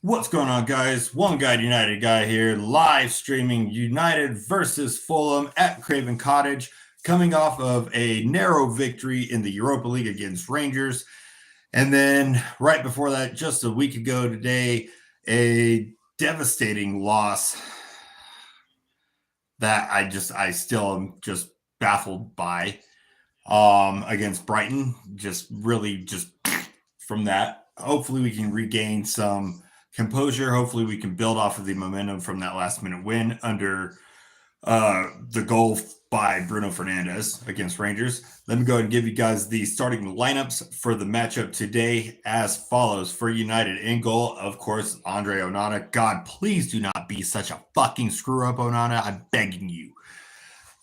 What's going on, guys? One Guy United guy here, live streaming United versus Fulham at Craven Cottage, coming off of a narrow victory in the Europa League against Rangers. And then right before that, just a week ago today, a devastating loss that I still am just baffled by against Brighton. Just from that. Hopefully we can regain some composure. Hopefully we can build off of the momentum from that last minute win under the goal by Bruno Fernandes against Rangers. Let me go ahead and give you guys the starting lineups for the matchup today as follows. For United in goal, of course, Andre Onana. God, please do not be such a fucking screw up, Onana. I'm begging you.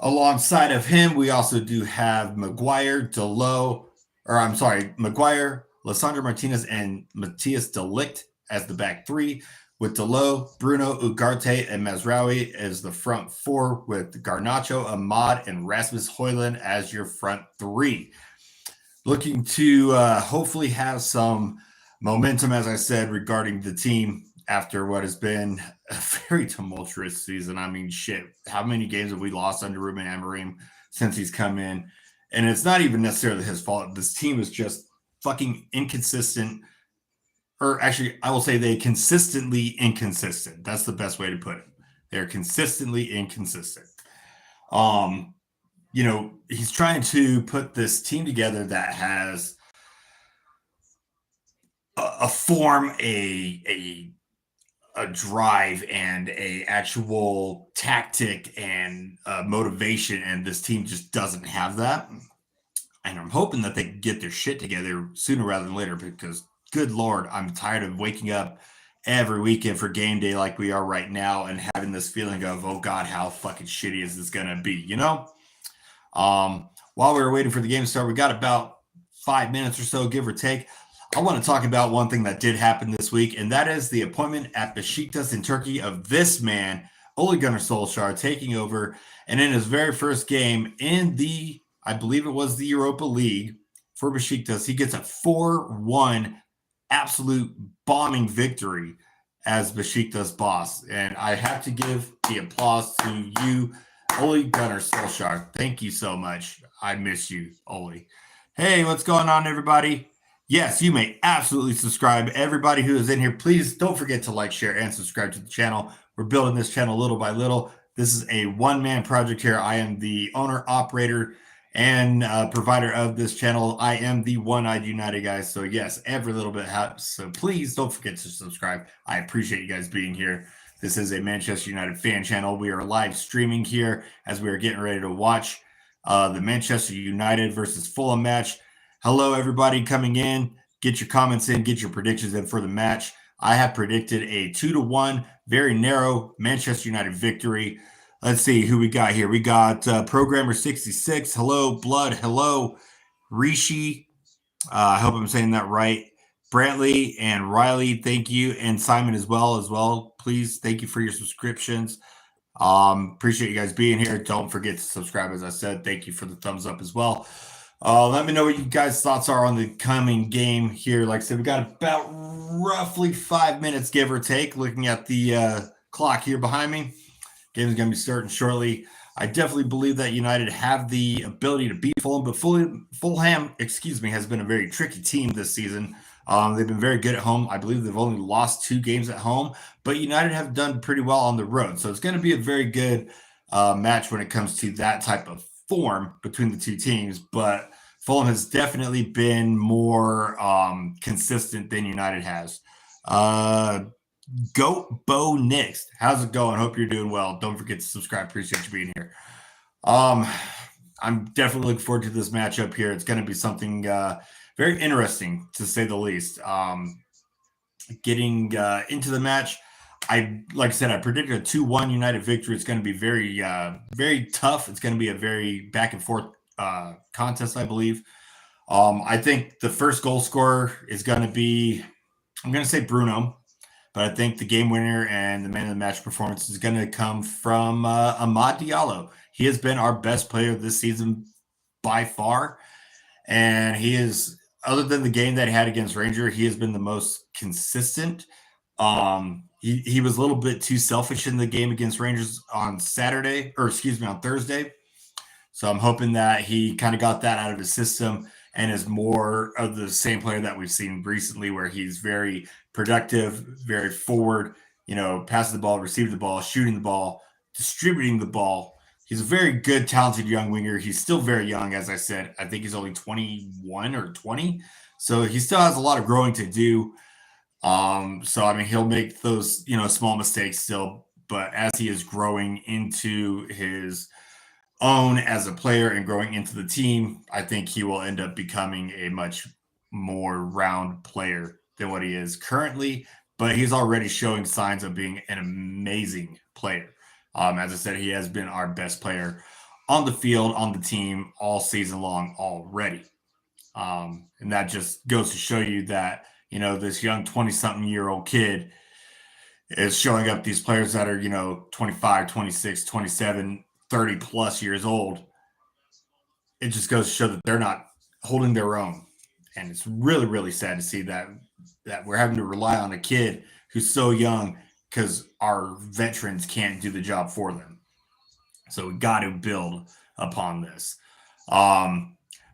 Alongside of him, we also do have Maguire, Maguire, Lissandro Martinez, and Matthias de Ligt as the back three, with Dalot, Bruno, Ugarte, and Mazraoui as the front four, with Garnacho, Ahmad, and Rasmus Højlund as your front three. Looking to hopefully have some momentum, as I said, regarding the team after what has been a very tumultuous season. I mean, shit, how many games have we lost under Ruben Amorim since he's come in? And it's not even necessarily his fault. This team is just fucking inconsistent. Or actually, I will say they consistently inconsistent. That's the best way to put it. They're consistently inconsistent. He's trying to put this team together that has a form, a drive, and a actual tactic and motivation, and this team just doesn't have that. And I'm hoping that they can get their shit together sooner rather than later, because good Lord, I'm tired of waking up every weekend for game day like we are right now and having this feeling of, oh God, how fucking shitty is this going to be, you know? While we were waiting for the game to start, we got about 5 minutes or so, give or take. I want to talk about one thing that did happen this week, and that is the appointment at Besiktas in Turkey of this man, Ole Gunnar Solskjaer, taking over. And in his very first game in I believe it was the Europa League for Besiktas, he gets a 4-1 absolute bombing victory as Besiktas boss. And I have to give the applause to you, Ole Gunnar Solskjaer. Thank you so much. I miss you, Ole. Hey, what's going on, everybody? Yes, you may absolutely subscribe. Everybody who is in here, please don't forget to like, share, and subscribe to the channel. We're building this channel little by little. This is a one-man project here. I am the owner, operator, and provider of this channel. I am the One-Eyed United guys. So yes, every little bit helps. So please don't forget to subscribe. I appreciate you guys being here. This is a Manchester United fan channel. We are live streaming here as we are getting ready to watch the Manchester United versus Fulham match. Hello, everybody coming in. Get your comments in, get your predictions in for the match. I have predicted a 2-1, very narrow Manchester United victory. Let's see who we got here. We got Programmer 66. Hello, Blood. Hello, Rishi. I hope I'm saying that right. Brantley and Riley, thank you. And Simon as well. Please, thank you for your subscriptions. Appreciate you guys being here. Don't forget to subscribe, as I said. Thank you for the thumbs up as well. Let me know what you guys' thoughts are on the coming game here. Like I said, we got about roughly 5 minutes, give or take, looking at the clock here behind me. Game is going to be starting shortly. I definitely believe that United have the ability to beat Fulham, but Fulham, has been a very tricky team this season. They've been very good at home. I believe they've only lost 2 games at home, but United have done pretty well on the road. So it's going to be a very good match when it comes to that type of form between the two teams. But Fulham has definitely been more consistent than United has. Goat Bo Nix, how's it going? Hope you're doing well. Don't forget to subscribe. Appreciate you being here. I'm definitely looking forward to this matchup here. It's going to be something very interesting, to say the least. Getting into the match, like I said, I predicted a 2-1 United victory. It's going to be very, very tough. It's going to be a very back and forth contest, I believe. I think the first goal scorer is going to be, I'm going to say Bruno, but I think the game winner and the man of the match performance is going to come from Amad Diallo. He has been our best player this season by far, and he is, other than the game that he had against Ranger, he has been the most consistent He was a little bit too selfish in the game against Rangers on on Thursday. So I'm hoping that he kind of got that out of his system and is more of the same player that we've seen recently, where he's very productive, very forward, passing the ball, receiving the ball, shooting the ball, distributing the ball. He's a very good, talented young winger. He's still very young, as I said. I think he's only 21 or 20. So he still has a lot of growing to do. So I mean, he'll make those, small mistakes still, but as he is growing into his own as a player and growing into the team, I think he will end up becoming a much more round player than what he is currently. But he's already showing signs of being an amazing player. As I said, he has been our best player on the field, on the team all season long already. And that just goes to show you that, this young 20-something-year-old kid is showing up these players that are, 25, 26, 27, 30 plus years old. It just goes to show that they're not holding their own. And it's really, really sad to see that we're having to rely on a kid who's so young because our veterans can't do the job for them. So we got to build upon this.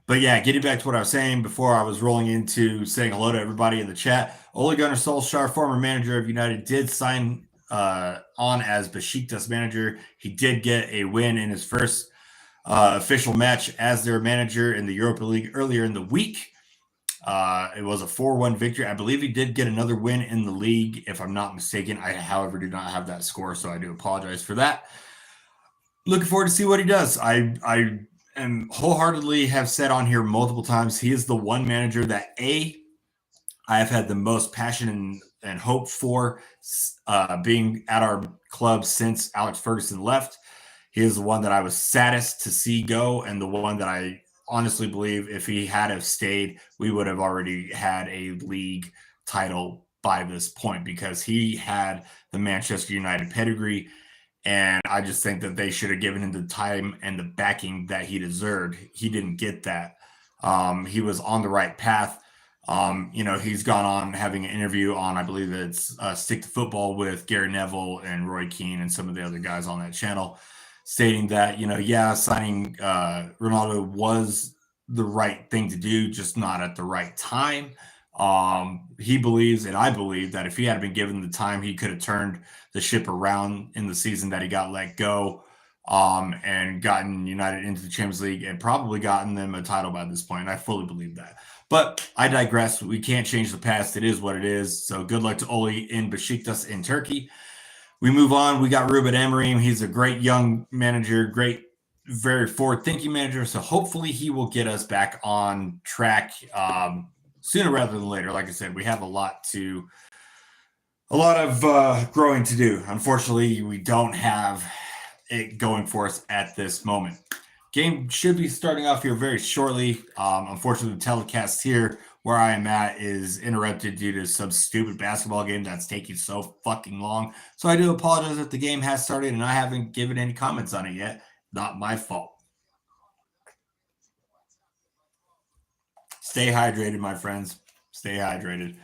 But yeah, getting back to what I was saying before I was rolling into saying hello to everybody in the chat, Ole Gunnar Solskjaer, former manager of United, did sign on as Besiktas manager. He did get a win in his first official match as their manager in the Europa League earlier in the week. It was a 4-1 victory. I believe he did get another win in the league, if I'm not mistaken. I, however, do not have that score, so I do apologize for that. Looking forward to see what he does. I am wholeheartedly have said on here multiple times, he is the one manager that I have had the most passion and hope for being at our club since Alex Ferguson left. He is the one that I was saddest to see go, and the one that I honestly believe if he had have stayed, we would have already had a league title by this point, because he had the Manchester United pedigree. And I just think that they should have given him the time and the backing that he deserved. He didn't get that. He was on the right path. He's gone on having an interview on, I believe it's Stick to Football with Gary Neville and Roy Keane and some of the other guys on that channel, stating that, signing Ronaldo was the right thing to do, just not at the right time. He believes, and I believe, that if he had been given the time, he could have turned the ship around in the season that he got let go, and gotten United into the Champions League and probably gotten them a title by this point. I fully believe that. But I digress. We can't change the past. It is what it is. So good luck to Ole in Besiktas in Turkey. We move on. We got Ruben Amorim. He's a great young manager, great, very forward-thinking manager. So hopefully he will get us back on track sooner rather than later. Like I said, we have a lot of growing to do. Unfortunately, we don't have it going for us at this moment. Game should be starting off here very shortly. Unfortunately, the telecast here where I am at is interrupted due to some stupid basketball game that's taking so fucking long. So I do apologize if the game has started and I haven't given any comments on it yet. Not my fault. Stay hydrated, my friends. Stay hydrated.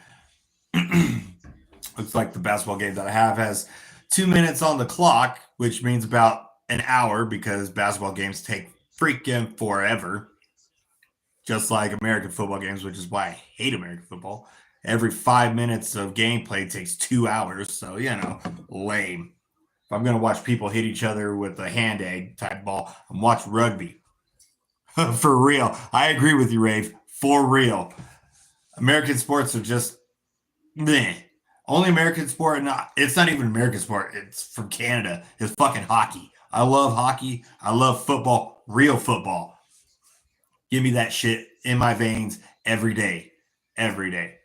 Looks like the basketball game that I have has 2 minutes on the clock, which means about an hour, because basketball games take freaking forever. Just like American football games, which is why I hate American football. Every 5 minutes of gameplay takes 2 hours. So, lame. If I'm going to watch people hit each other with a hand egg type ball, I'm watching rugby. For real. I agree with you, Rave. For real. American sports are just meh. Only American sport, it's not even American sport. It's from Canada. It's fucking hockey. I love hockey. I love football. Real football. Give me that shit in my veins every day. Every day.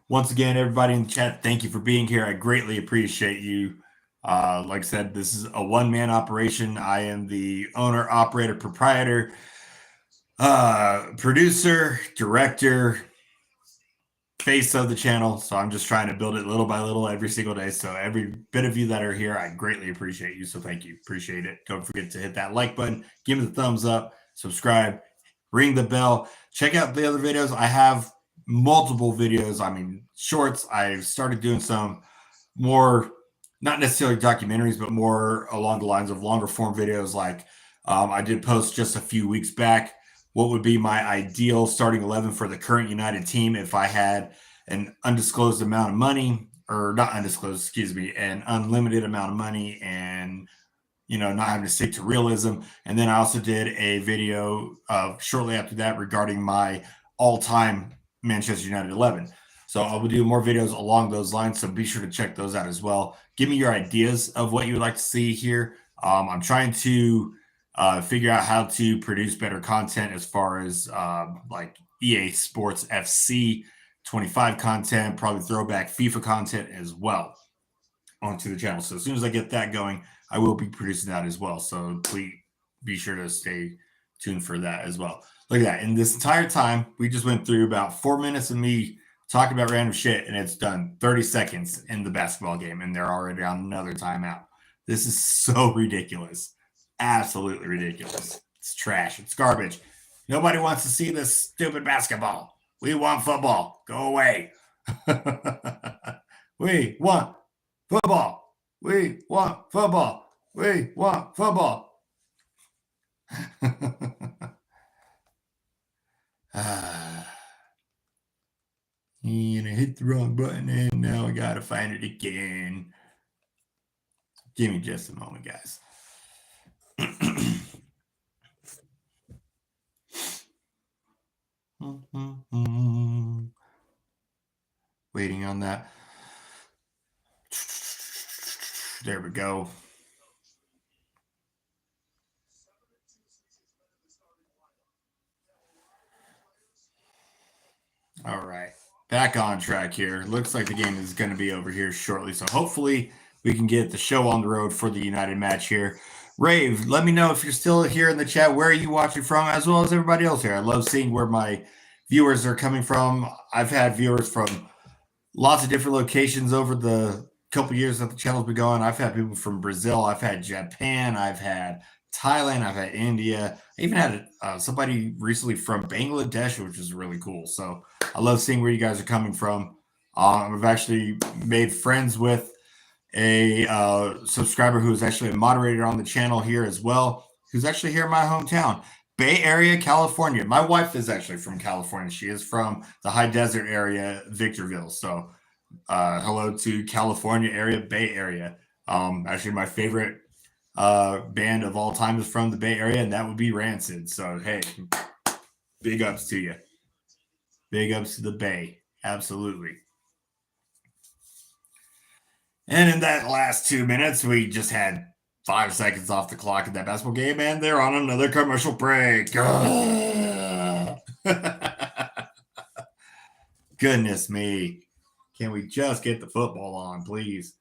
Once again, everybody in the chat, thank you for being here. I greatly appreciate you. Like I said, this is a one-man operation. I am the owner, operator, proprietor, producer, director, face of the channel. So I'm just trying to build it little by little every single day. So every bit of you that are here, I greatly appreciate you. So thank you. Appreciate it. Don't forget to hit that like button, give me the thumbs up, subscribe, ring the bell. Check out the other videos. I have multiple videos. I mean, shorts. I've started doing some more, not necessarily documentaries, but more along the lines of longer form videos. Like I did post just a few weeks back what would be my ideal starting 11 for the current United team if I had an undisclosed amount of money, or not undisclosed, excuse me, an unlimited amount of money, and not having to stick to realism. And then I also did a video shortly after that regarding my all-time Manchester United 11. So I will do more videos along those lines. So be sure to check those out as well. Give me your ideas of what you would like to see here. I'm trying to figure out how to produce better content as far as like EA Sports FC 25 content, probably throwback FIFA content as well onto the channel. So as soon as I get that going, I will be producing that as well. So please be sure to stay tuned for that as well. Look at that. In this entire time, we just went through about 4 minutes of me talking about random shit, and it's done 30 seconds in the basketball game, and they're already on another timeout. This is so ridiculous. Absolutely ridiculous. It's trash. It's garbage. Nobody wants to see this stupid basketball. We want football. Go away. We want football. We want football. We want football. And I hit the wrong button, and now I gotta find it again. Give me just a moment, guys. Waiting on that. There we go. All right. Back on track here. Looks like the game is going to be over here shortly. So hopefully we can get the show on the road for the United match here. Rave, let me know if you're still here in the chat. Where are you watching from, as well as everybody else here? I love seeing where my viewers are coming from. I've had viewers from lots of different locations over the couple years that the channel's been going. I've had people from Brazil. I've had Japan. I've had Thailand. I've had India. I even had somebody recently from Bangladesh, which is really cool. So I love seeing where you guys are coming from. I've actually made friends with a subscriber who is actually a moderator on the channel here as well, who's actually here in my hometown, Bay Area, California. My wife is actually from California. She is from the high desert area, Victorville. So hello to California area, Bay Area. Actually, my favorite band of all time is from the Bay Area, and that would be Rancid. So, hey, big ups to you. Big ups to the Bay. Absolutely. And in that last 2 minutes, we just had 5 seconds off the clock in that basketball game, and they're on another commercial break. Goodness me. Can we just get the football on, please?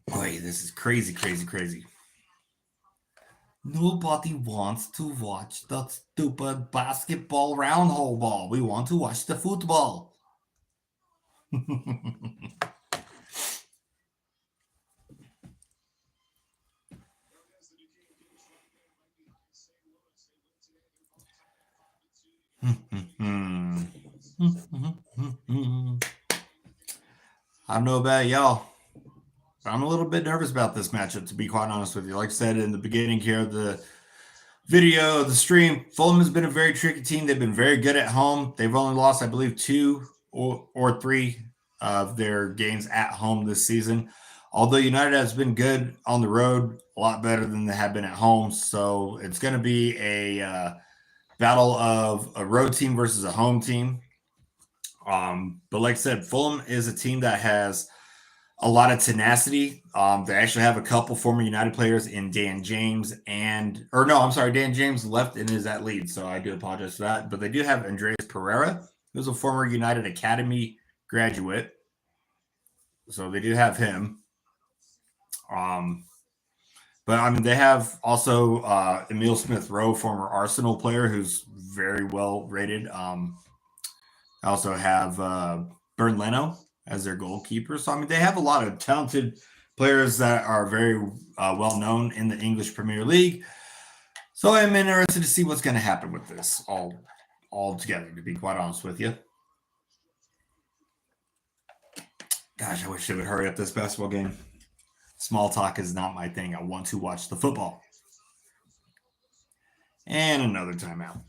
Boy, this is crazy, crazy, crazy. Nobody wants to watch that stupid basketball round hole ball. We want to watch the football. I don't know about y'all. I'm a little bit nervous about this matchup, to be quite honest with you. Like I said in the beginning here of the video, the stream, Fulham has been a very tricky team. They've been very good at home. They've only lost, I believe, 2 or 3 of their games at home this season. Although United has been good on the road, a lot better than they have been at home. So it's going to be a battle of a road team versus a home team. But like I said, Fulham is a team that has a lot of tenacity. They actually have a couple former United players in Dan James Dan James left and is at Leeds, so I do apologize for that. But they do have Andreas Pereira, who's a former United Academy graduate. So they do have him. But I mean, they have also Emile Smith-Rowe, former Arsenal player, who's very well rated. I also have Bernd Leno as their goalkeeper. So, I mean, they have a lot of talented players that are very well known in the English Premier League. So I'm interested to see what's going to happen with this all together, to be quite honest with you. Gosh, I wish they would hurry up this basketball game. Small talk is not my thing. I want to watch the football. And another timeout.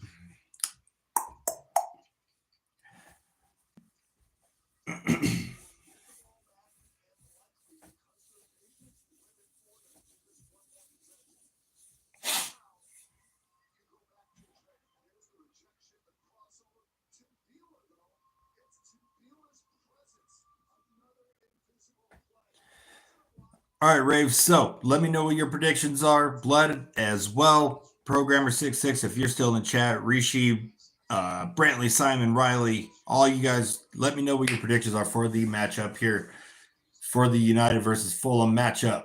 All right, Rave. So let me know what your predictions are. Blood as well. Programmer66, if you're still in the chat, Rishi, Brantley, Simon, Riley, all you guys, let me know what your predictions are for the matchup here for the United versus Fulham matchup.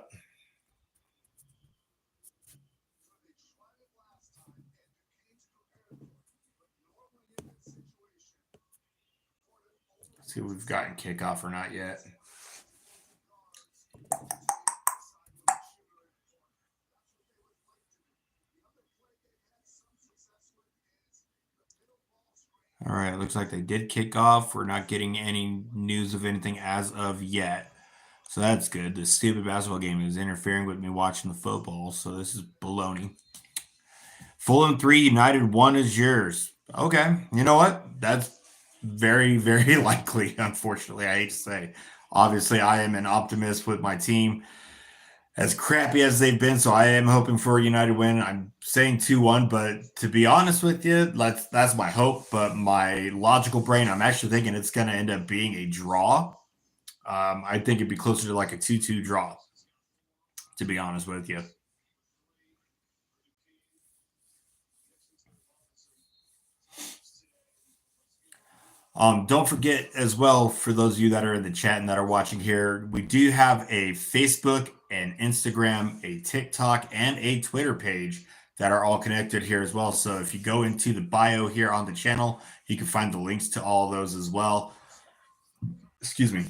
Let's see if we've gotten kickoff or not yet. All right, it looks like they did kick off. We're not getting any news of anything as of yet. So that's good. This stupid basketball game is interfering with me watching the football, so this is baloney. Fulham 3, United 1 is yours. Okay, you know what? That's very, very likely, unfortunately. I hate to say. Obviously, I am an optimist with my team, as crappy as they've been, so I am hoping for a United win. I'm saying 2-1, but to be honest with you, that's my hope. But my logical brain, I'm actually thinking it's going to end up being a draw. I think it'd be closer to like a 2-2 draw, to be honest with you. Don't forget as well, for those of you that are in the chat and that are watching here, we do have a Facebook, an Instagram, a TikTok, and a Twitter page that are all connected here as well. So if you go into the bio here on the channel, you can find the links to all of those as well. Excuse me.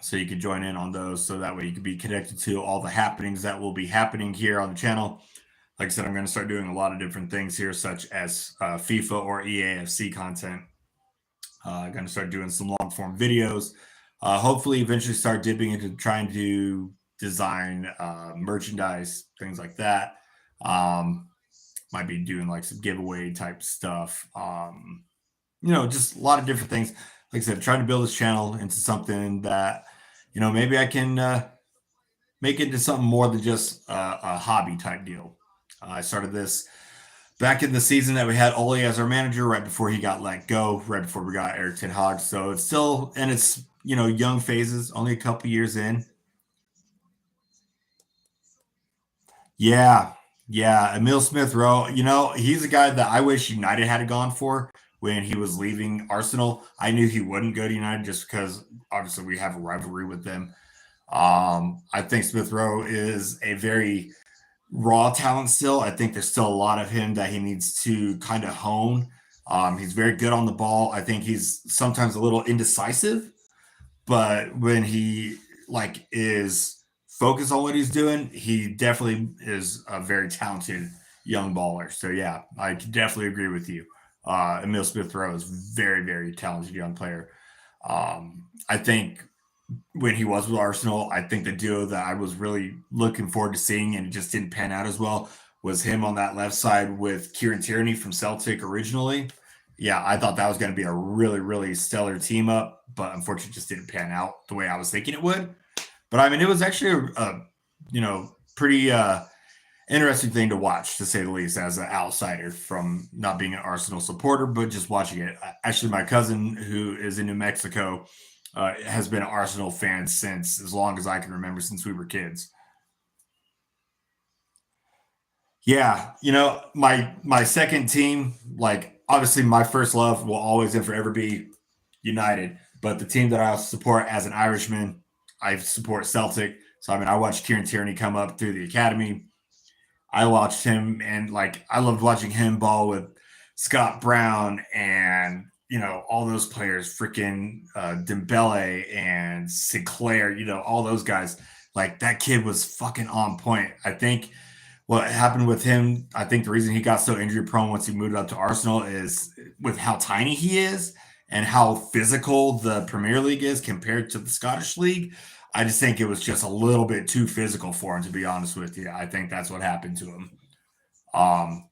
So you can join in on those, so that way you can be connected to all the happenings that will be happening here on the channel. Like I said, I'm going to start doing a lot of different things here, such as FIFA or EAFC content. I'm going to start doing some long form videos. Hopefully, eventually start dipping into trying to design merchandise, things like that. Might be doing like some giveaway type stuff. Just a lot of different things. Like I said, trying to build this channel into something that, maybe I can make it into something more than just a hobby type deal. I started this back in the season that we had Ole as our manager, right before he got let go, right before we got Eric Ten Hag. So it's still in its young phases, only a couple years in. Yeah, Emil Smith Rowe. He's a guy that I wish United had gone for when he was leaving Arsenal. I knew he wouldn't go to United just because obviously we have a rivalry with them. I think Smith Rowe is a very raw talent still. I think there's still a lot of him that he needs to kind of hone. He's very good on the ball. I think he's sometimes a little indecisive, but when he is focused on what he's doing, he definitely is a very talented young baller. So yeah, I definitely agree with you. Emil Smith Rowe is very, very talented young player. I think when he was with Arsenal, I think the duo that I was really looking forward to seeing, and it just didn't pan out as well, was him on that left side with Kieran Tierney from Celtic originally. Yeah, I thought that was going to be a really, really stellar team up, but unfortunately just didn't pan out the way I was thinking it would. But I mean, it was actually a pretty interesting thing to watch, to say the least, as an outsider from not being an Arsenal supporter, but just watching it. Actually, my cousin, who is in New Mexico, has been an Arsenal fan since as long as I can remember, since we were kids. Yeah, my second team, obviously my first love will always and forever be United, but the team that I support as an Irishman, I support Celtic. So I watched Kieran Tierney come up through the academy. I watched him, and I loved watching him ball with Scott Brown and all those players, freaking Dembele and Sinclair, all those guys. That kid was fucking on point. I think what happened with him, I think the reason he got so injury prone once he moved up to Arsenal is with how tiny he is and how physical the Premier League is compared to the Scottish League. I just think it was just a little bit too physical for him, to be honest with you. I think that's what happened to him. I'm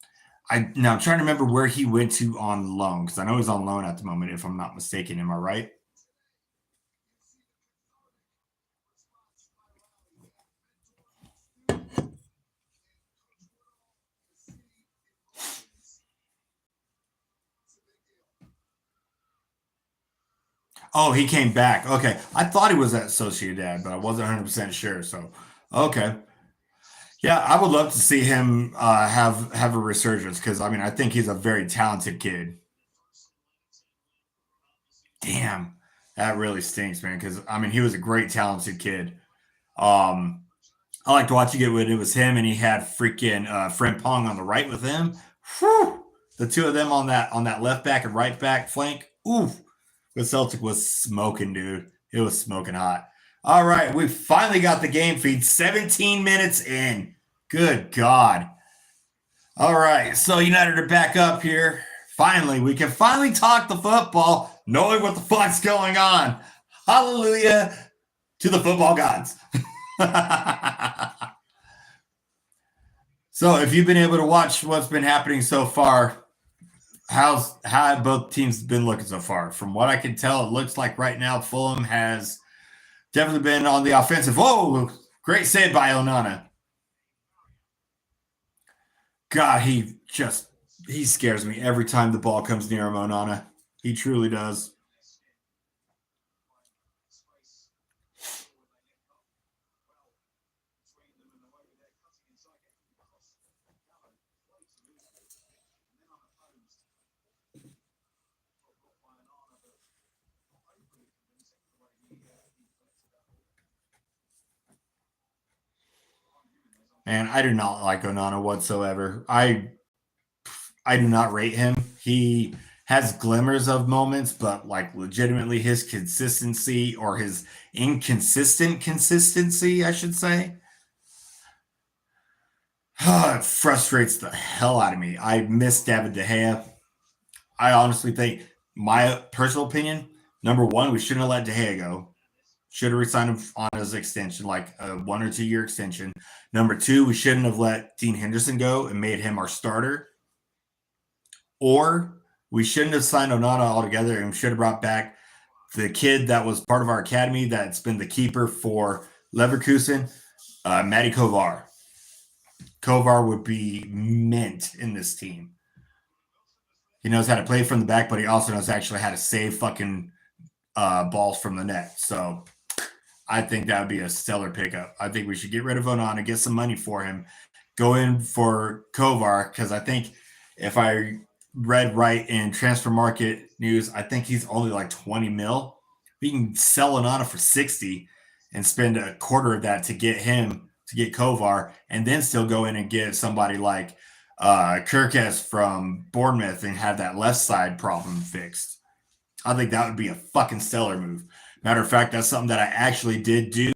trying to remember where he went to on loan, because I know he's on loan at the moment, if I'm not mistaken. Am I right? Oh, he came back. Okay. I thought he was at Sociedad, but I wasn't 100% sure. So, okay. Yeah, I would love to see him have a resurgence, because I mean I think he's a very talented kid. Damn, that really stinks, man. Because I mean he was a great talented kid. Um, I liked watching it when it was him and he had freaking Frimpong on the right with him. Whew! The two of them on that left back and right back flank. Oof, the Celtic was smoking, dude. It was smoking hot. All right, we finally got the game feed. 17 minutes in. Good God. All right, so United are back up here. Finally, we can finally talk the football, knowing what the fuck's going on. Hallelujah to the football gods. So, if you've been able to watch what's been happening so far, how have both teams been looking so far? From what I can tell, it looks like right now Fulham has definitely been on the offensive. Whoa, great save by Onana. God, he scares me every time the ball comes near him, Onana. He truly does. And I do not like Onana whatsoever. I do not rate him. He has glimmers of moments, but like legitimately his consistency, or his inconsistent consistency, I should say, it frustrates the hell out of me. I miss David De Gea. I honestly think, my personal opinion, number one, we shouldn't have let De Gea go. Should have resigned him on his extension, like a 1 or 2 year extension. Number two, we shouldn't have let Dean Henderson go and made him our starter. Or we shouldn't have signed Onana altogether, and we should have brought back the kid that was part of our academy that's been the keeper for Leverkusen, Matty Kovar. Kovar would be mint in this team. He knows how to play from the back, but he also knows actually how to save fucking balls from the net. So I think that would be a stellar pickup. I think we should get rid of Onana, get some money for him, go in for Kovar, because I think if I read right in transfer market news, I think he's only like 20 mil. We can sell Onana for 60 and spend a quarter of that to get him, to get Kovar, and then still go in and get somebody like Kirkes from Bournemouth and have that left side problem fixed. I think that would be a fucking stellar move. Matter of fact, that's something that I actually did do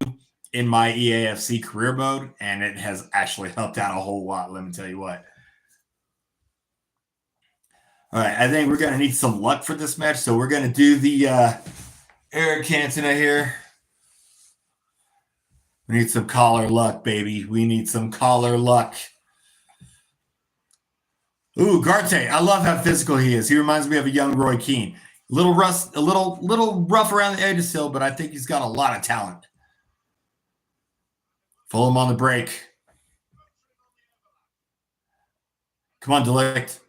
in my EAFC career mode, and it has actually helped out a whole lot. Let me tell you what. All right, I think we're going to need some luck for this match, so we're going to do the Eric Cantona here. We need some collar luck, baby. We need some collar luck. Ooh, Garte. I love how physical he is. He reminds me of a young Roy Keane. A little rough around the edges still, but I think he's got a lot of talent. Fulham on the break. Come on, Delict.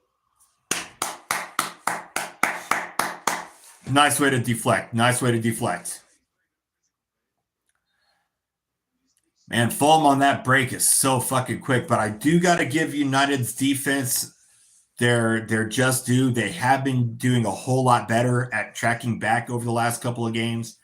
Nice way to deflect. Nice way to deflect. Man, Fulham on that break is so fucking quick, but I do got to give United's defense they're just due. They have been doing a whole lot better at tracking back over the last couple of games.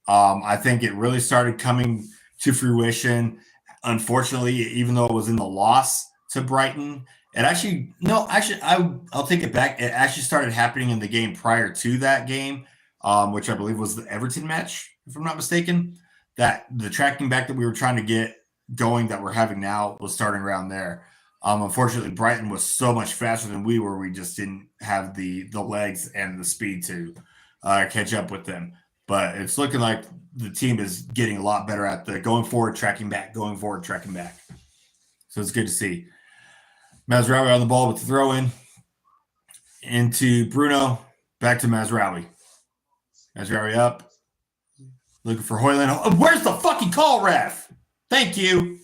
I think it really started coming to fruition. Unfortunately, even though it was in the loss to Brighton, I'll take it back. It actually started happening in the game prior to that game, which I believe was the Everton match, if I'm not mistaken. That the tracking back that we were trying to get going that we're having now was starting around there. Unfortunately, Brighton was so much faster than we were. We just didn't have the legs and the speed to catch up with them. But it's looking like the team is getting a lot better at the going forward, tracking back, going forward, tracking back. So it's good to see. Mazraoui on the ball with the throw in into Bruno. Back to Mazraoui. Mazraoui up. Looking for Hoyland. Oh, where's the fucking call, ref? Thank you.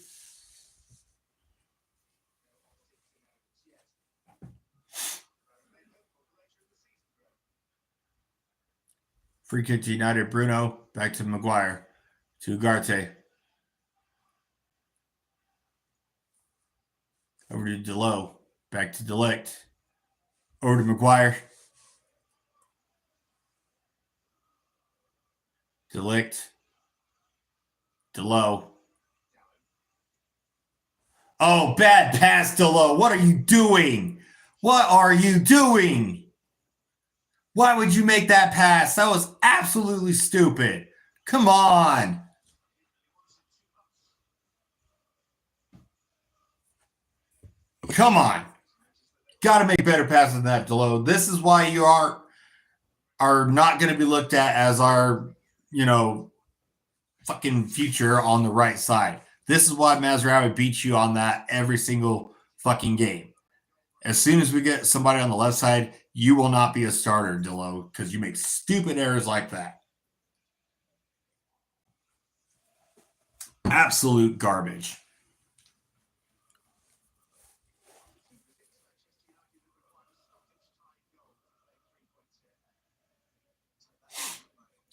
Free kick to United. Bruno. Back to Maguire. To Ugarte. Over to Delo. Back to Delict. Over to Maguire. Delict. Delo. Oh, bad pass, Delo. What are you doing? What are you doing? Why would you make that pass? That was absolutely stupid. Come on. Come on. Got to make better passes than that, Delo. This is why you are not going to be looked at as our, fucking future on the right side. This is why Mazraoui beats you on that every single fucking game. As soon as we get somebody on the left side, you will not be a starter, Delo, because you make stupid errors like that. Absolute garbage.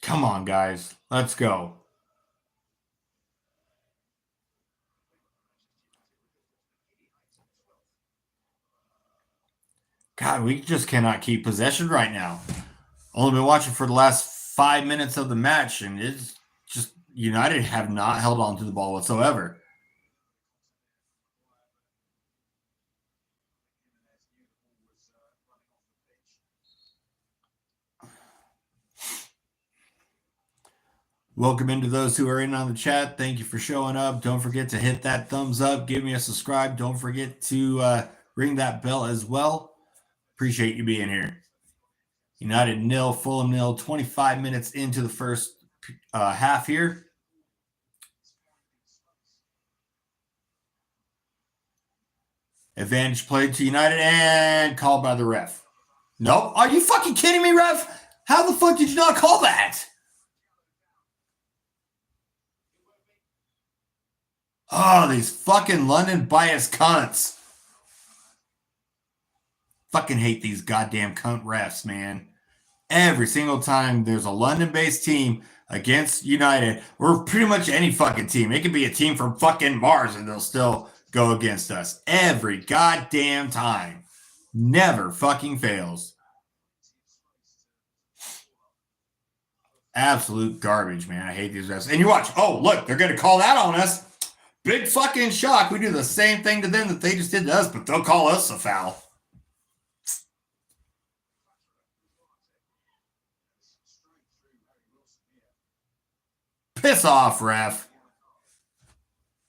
Come on, guys. Let's go. God, we just cannot keep possession right now. Only been watching for the last 5 minutes of the match, and it's just United have not held on to the ball whatsoever. Welcome into those who are in on the chat. Thank you for showing up. Don't forget to hit that thumbs up. Give me a subscribe. Don't forget to ring that bell as well. Appreciate you being here. United 0, Fulham 0, 25 minutes into the first half here. Advantage played to United and called by the ref. Nope. Are you fucking kidding me, ref? How the fuck did you not call that? Oh, these fucking London biased cunts. Fucking hate these goddamn cunt refs, man. Every single time there's a London-based team against United, or pretty much any fucking team. It could be a team from fucking Mars and they'll still go against us. Every goddamn time. Never fucking fails. Absolute garbage, man. I hate these refs. And you watch. Oh, look, they're going to call that on us. Big fucking shock. We do the same thing to them that they just did to us, but they'll call us a foul. Piss off, ref.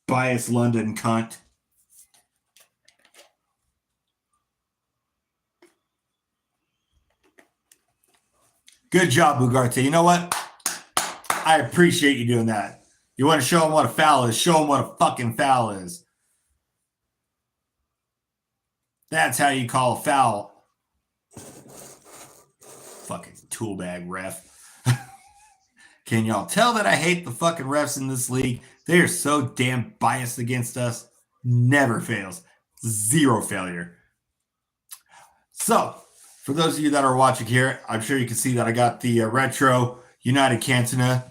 Biased London cunt. Good job, Ugarte. You know what? I appreciate you doing that. You want to show them what a foul is? Show them what a fucking foul is. That's how you call a foul. Fucking tool bag ref. Can y'all tell that I hate the fucking refs in this league? They are so damn biased against us. Never fails. Zero failure. So, for those of you that are watching here, I'm sure you can see that I got the retro United Cantona.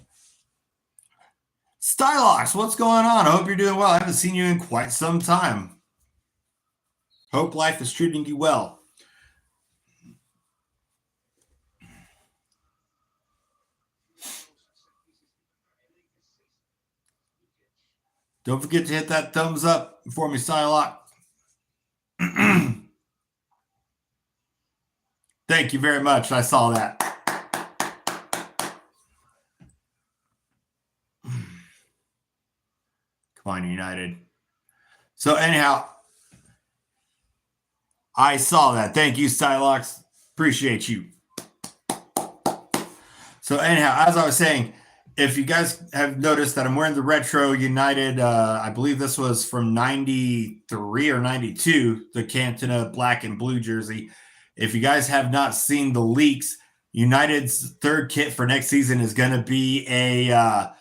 Stylox, what's going on? I hope you're doing well. I haven't seen you in quite some time. Hope life is treating you well. Don't forget to hit that thumbs up for me, Stylox. Thank you very much. I saw that. Come Fine United. So anyhow, I saw that. Thank you, Stylox. Appreciate you. So anyhow, as I was saying, if you guys have noticed that I'm wearing the Retro United, I believe this was from 93 or 92, the Cantona black and blue jersey. If you guys have not seen the leaks, United's third kit for next season is going to be a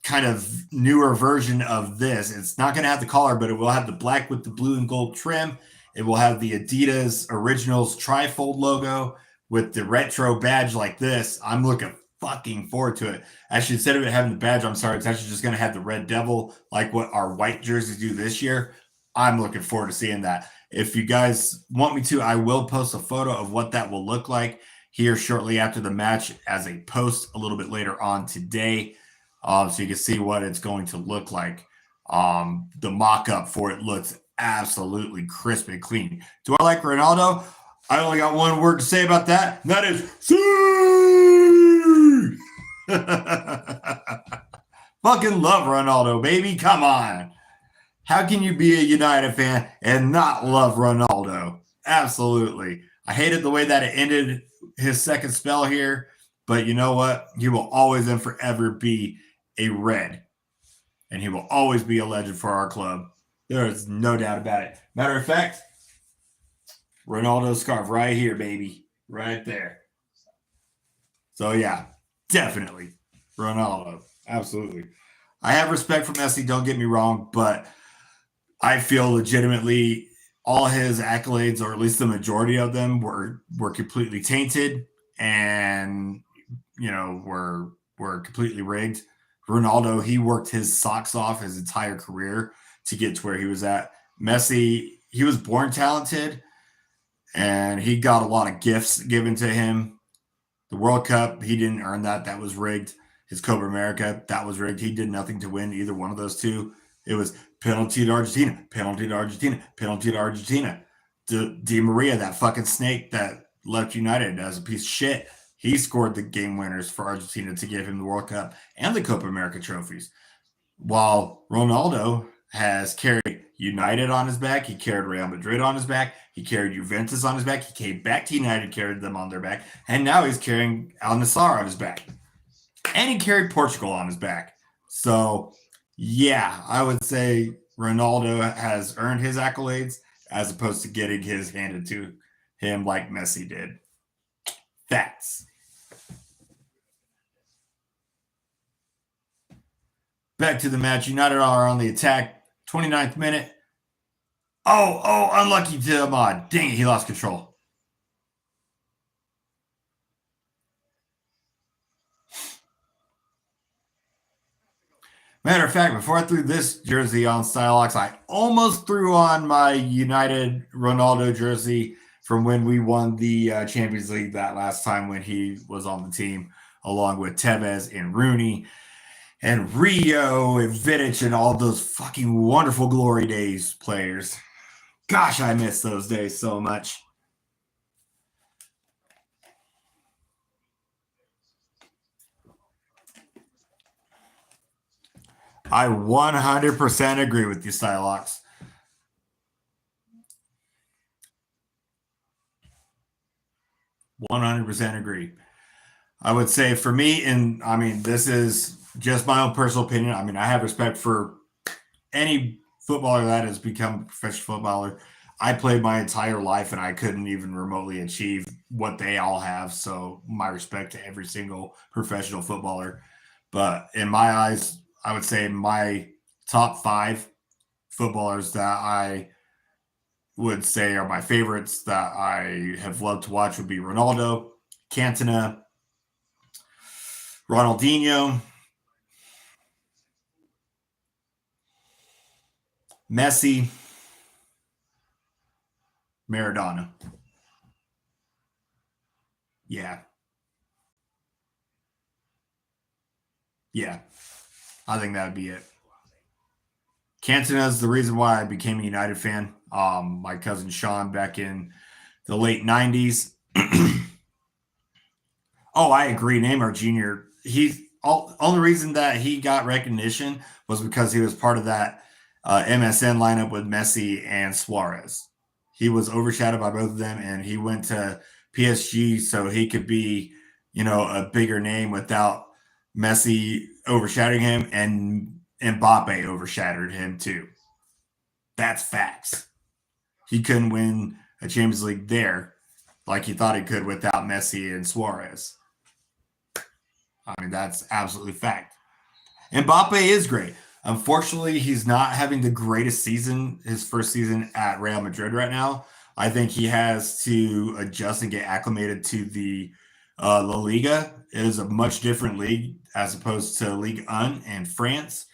kind of newer version of this. It's not going to have the collar, but it will have the black with the blue and gold trim. It will have the Adidas Originals trifold logo with the retro badge like this. I'm looking fucking forward to it. Actually, instead of it having the badge, I'm sorry, it's actually just going to have the red devil like what our white jerseys do this year. I'm looking forward to seeing that. If you guys want me to, I will post a photo of what that will look like here shortly after the match as a post a little bit later on today, so you can see what it's going to look like. The mock-up for it looks absolutely crisp and clean. Do I like Ronaldo? I only got one word to say about that, and that is see. Fucking love Ronaldo, baby. Come on. How can you be a United fan and not love Ronaldo? Absolutely. I hated the way that it ended his second spell here, but you know what? He will always and forever be a Red, and he will always be a legend for our club. There is no doubt about it. Matter of fact, Ronaldo's scarf right here, baby. Right there. So, yeah, definitely Ronaldo. Absolutely. I have respect for Messi, don't get me wrong, but I feel legitimately all his accolades, or at least the majority of them, were completely tainted and, you know, were completely rigged. Ronaldo, he worked his socks off his entire career to get to where he was at. Messi, he was born talented, and he got a lot of gifts given to him. The World Cup, he didn't earn that. That was rigged. His Copa America, that was rigged. He did nothing to win either one of those two. It was penalty to Argentina, penalty to Argentina, penalty to Argentina. Di Maria, that fucking snake that left United as a piece of shit, he scored the game winners for Argentina to give him the World Cup and the Copa America trophies. While Ronaldo has carried United on his back, he carried Real Madrid on his back, he carried Juventus on his back, he came back to United, carried them on their back, and now he's carrying Al Nassr on his back. And he carried Portugal on his back. So, yeah, I would say Ronaldo has earned his accolades as opposed to getting his handed to him like Messi did. Facts. Back to the match. United are on the attack. 29th minute. Oh, unlucky to Ahmad. Dang it, he lost control. Matter of fact, before I threw this jersey on Stylox, I almost threw on my United Ronaldo jersey from when we won the Champions League that last time when he was on the team, along with Tevez and Rooney and Rio and Vidic and all those fucking wonderful glory days players. Gosh, I miss those days so much. I 100% agree with you, Stylox. %100% agree. I would say for me, and I mean, this is just my own personal opinion. I mean, I have respect for any footballer that has become a professional footballer. I played my entire life and I couldn't even remotely achieve what they all have. So my respect to every single professional footballer. But in my eyes, I would say my top 5 footballers that I would say are my favorites that I have loved to watch would be Ronaldo, Cantona, Ronaldinho, Messi, Maradona. Yeah. Yeah. I think that would be it. Cantona is the reason why I became a United fan. My cousin Sean back in the late 90s. Oh, I agree. Neymar Jr., he's only reason that he got recognition was because he was part of that MSN lineup with Messi and Suarez. He was overshadowed by both of them, and he went to PSG so he could be, a bigger name without Messi overshadowing him, and Mbappe overshadowed him too. That's facts. He couldn't win a Champions League there like he thought he could without Messi and Suarez. I mean, that's absolutely fact. Mbappe is great. Unfortunately, he's not having the greatest season, his first season at Real Madrid right now. I think he has to adjust and get acclimated to the La Liga. It is a much different league as opposed to Ligue 1 in France.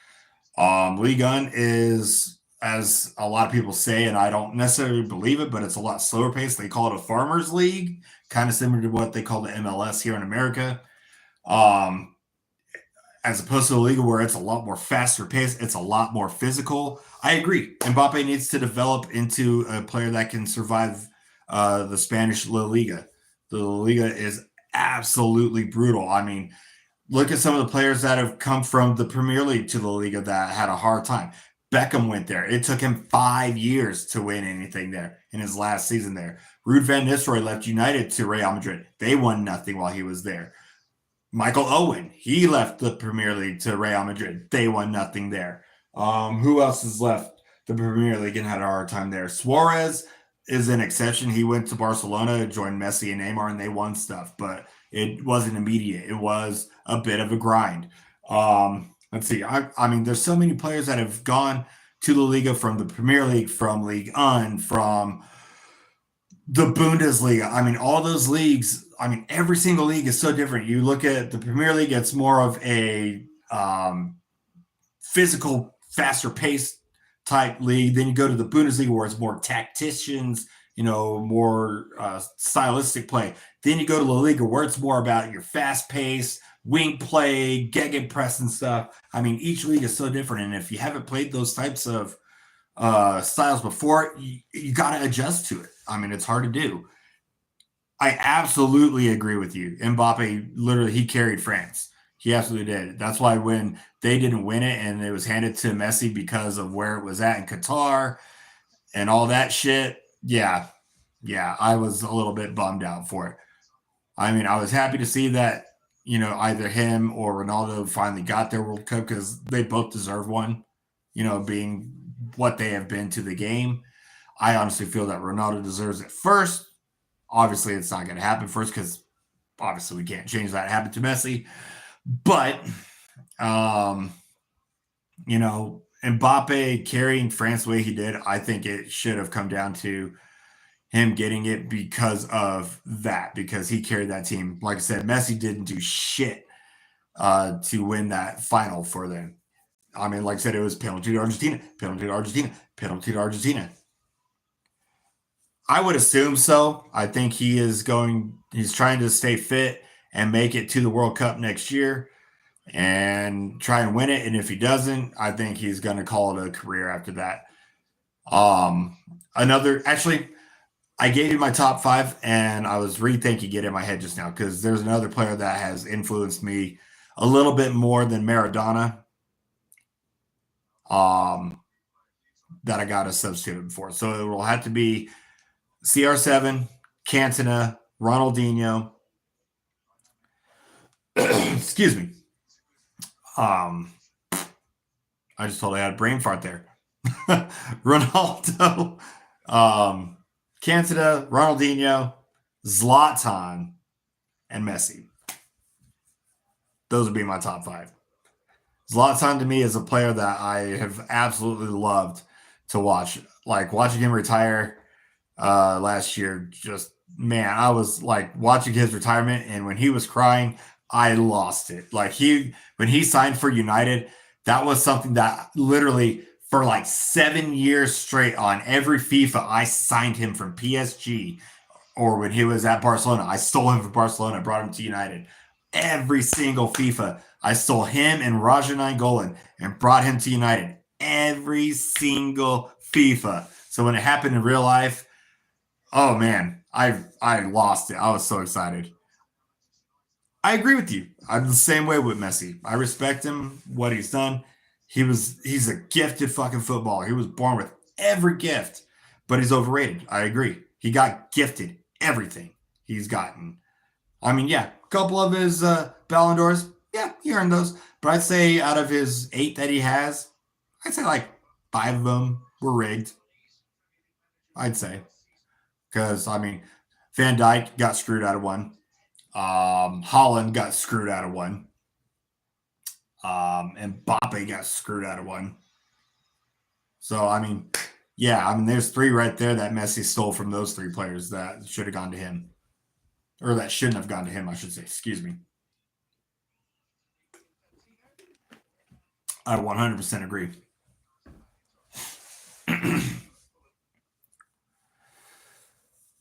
Ligue 1 is, as a lot of people say, and I don't necessarily believe it, but it's a lot slower paced. They call it a farmers league, kind of similar to what they call the MLS here in America. As opposed to the Liga where it's a lot more faster paced, it's a lot more physical. I agree. Mbappe needs to develop into a player that can survive the Spanish La Liga. The La Liga is absolutely brutal. I mean, look at some of the players that have come from the Premier League to the Liga that had a hard time. Beckham went there. It took him 5 years to win anything there in his last season there. Ruud van Nistelrooy left United to Real Madrid. They won nothing while he was there. Michael Owen, he left the Premier League to Real Madrid. They won nothing there. Who else has left the Premier League and had a hard time there? Suarez is an exception. He went to Barcelona, joined Messi and Neymar, and they won stuff, but it wasn't immediate. It was a bit of a grind. Let's see. I mean, there's so many players that have gone to the Liga from the Premier League, from Ligue 1, from the Bundesliga. I mean, all those leagues, I mean, every single league is so different. You look at the Premier League, it's more of a physical, faster paced type league. Then you go to the Bundesliga where it's more tacticians, more stylistic play. Then you go to La Liga where it's more about your fast pace, wing play, gegenpress and stuff. I mean, each league is so different. And if you haven't played those types of styles before, you got to adjust to it. I mean, it's hard to do. I absolutely agree with you. Mbappe, literally, he carried France. He absolutely did. That's why when they didn't win it and it was handed to Messi because of where it was at in Qatar and all that shit, yeah, I was a little bit bummed out for it. I mean, I was happy to see that, either him or Ronaldo finally got their World Cup because they both deserve one, being what they have been to the game. I honestly feel that Ronaldo deserves it first. Obviously, it's not going to happen first because obviously we can't change that. It happened to Messi. But, Mbappe carrying France the way he did, I think it should have come down to him getting it because of that, because he carried that team. Like I said, Messi didn't do shit to win that final for them. I mean, like I said, it was penalty to Argentina, penalty to Argentina, penalty to Argentina. I would assume so. I think he's trying to stay fit and make it to the World Cup next year and try and win it. And if he doesn't, I think he's going to call it a career after that. Actually, I gave you my top 5 and I was rethinking it in my head just now because there's another player that has influenced me a little bit more than Maradona. That I got a substitute for. So it will have to be CR7, Cantona, Ronaldinho. Excuse me. I just totally had a brain fart there. Ronaldo, Cantona, Ronaldinho, Zlatan, and Messi. Those would be my top 5. Zlatan to me is a player that I have absolutely loved to watch. Like watching him retire last year, just man, I was like watching his retirement, and when he was crying, I lost it. Like when he signed for United, that was something that literally for like 7 years straight on every FIFA, I signed him from PSG, or when he was at Barcelona, I stole him from Barcelona, brought him to United. Every single FIFA, I stole him and Raja Nainggolan and brought him to United. Every single FIFA. So when it happened in real life, oh man, I lost it. I was so excited. I agree with you. I'm the same way with Messi. I respect him, what he's done. He's a gifted fucking footballer. He was born with every gift, but he's overrated. I agree. He got gifted everything he's gotten. I mean, yeah, a couple of his Ballon d'Ors, yeah, he earned those. But I'd say out of his 8 that he has, I'd say like 5 of them were rigged. I'd say. Because, I mean, Van Dijk got screwed out of one. Holland got screwed out of one. And Mbappe got screwed out of one. So, I mean, yeah, I mean, there's 3 right there that Messi stole from those 3 players that should have gone to him. Or that shouldn't have gone to him, I should say. Excuse me. I 100% agree.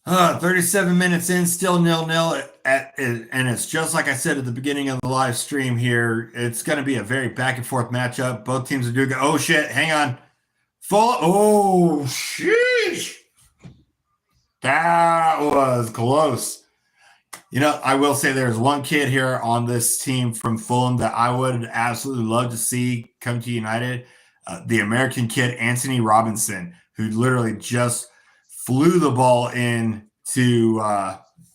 37 minutes in, still 0-0 and it's just like I said at the beginning of the live stream here. It's going to be a very back and forth matchup. Both teams are doing good. Oh, shit. Hang on. Oh, sheesh. That was close. You know, I will say there's one kid here on this team from Fulham that I would absolutely love to see come to United. The American kid, Anthony Robinson, who literally just flew the ball in to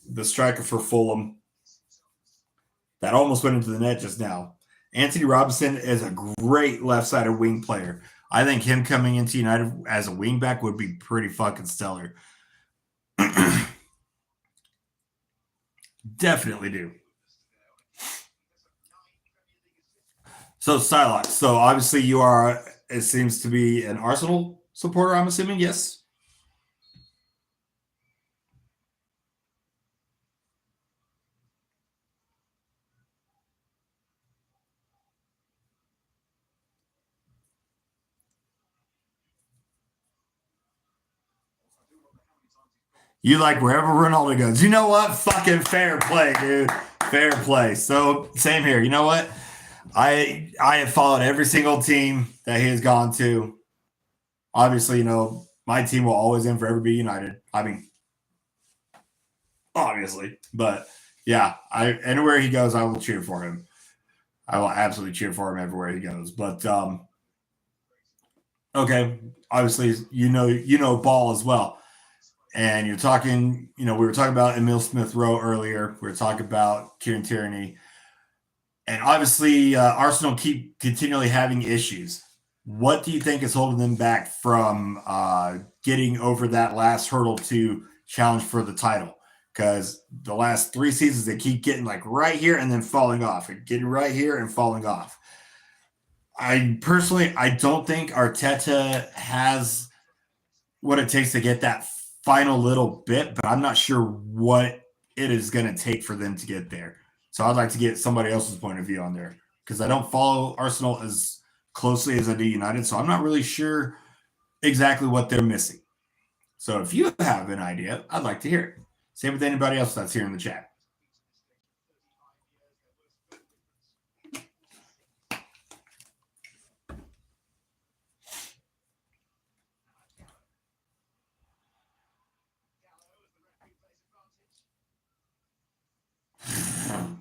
the striker for Fulham. That almost went into the net just now. Anthony Robinson is a great left-sided wing player. I think him coming into United as a wingback would be pretty fucking stellar. Definitely do. So, Silox. So, obviously, you are, it seems to be an Arsenal supporter, I'm assuming. Yes. You like wherever Ronaldo goes. You know what? Fucking fair play, dude. Fair play. So, same here. You know what? I have followed every single team that he has gone to. Obviously, you know, my team will always and forever be United. I mean, obviously. But yeah, anywhere he goes, I will cheer for him. I will absolutely cheer for him everywhere he goes. But okay, obviously, you know ball as well. And you're talking, you know, we were talking about Emil Smith Rowe earlier. We were talking about Kieran Tierney. And obviously, Arsenal keep continually having issues. What do you think is holding them back from getting over that last hurdle to challenge for the title? Because the last 3 seasons, they keep getting like right here and then falling off, and getting right here and falling off. I don't think Arteta has what it takes to get that final little bit, but I'm not sure what it is going to take for them to get there. So I'd like to get somebody else's point of view on there, because I don't follow Arsenal as closely as I do United, so I'm not really sure exactly what they're missing. So if you have an idea, I'd like to hear it. Same with anybody else that's here in the chat.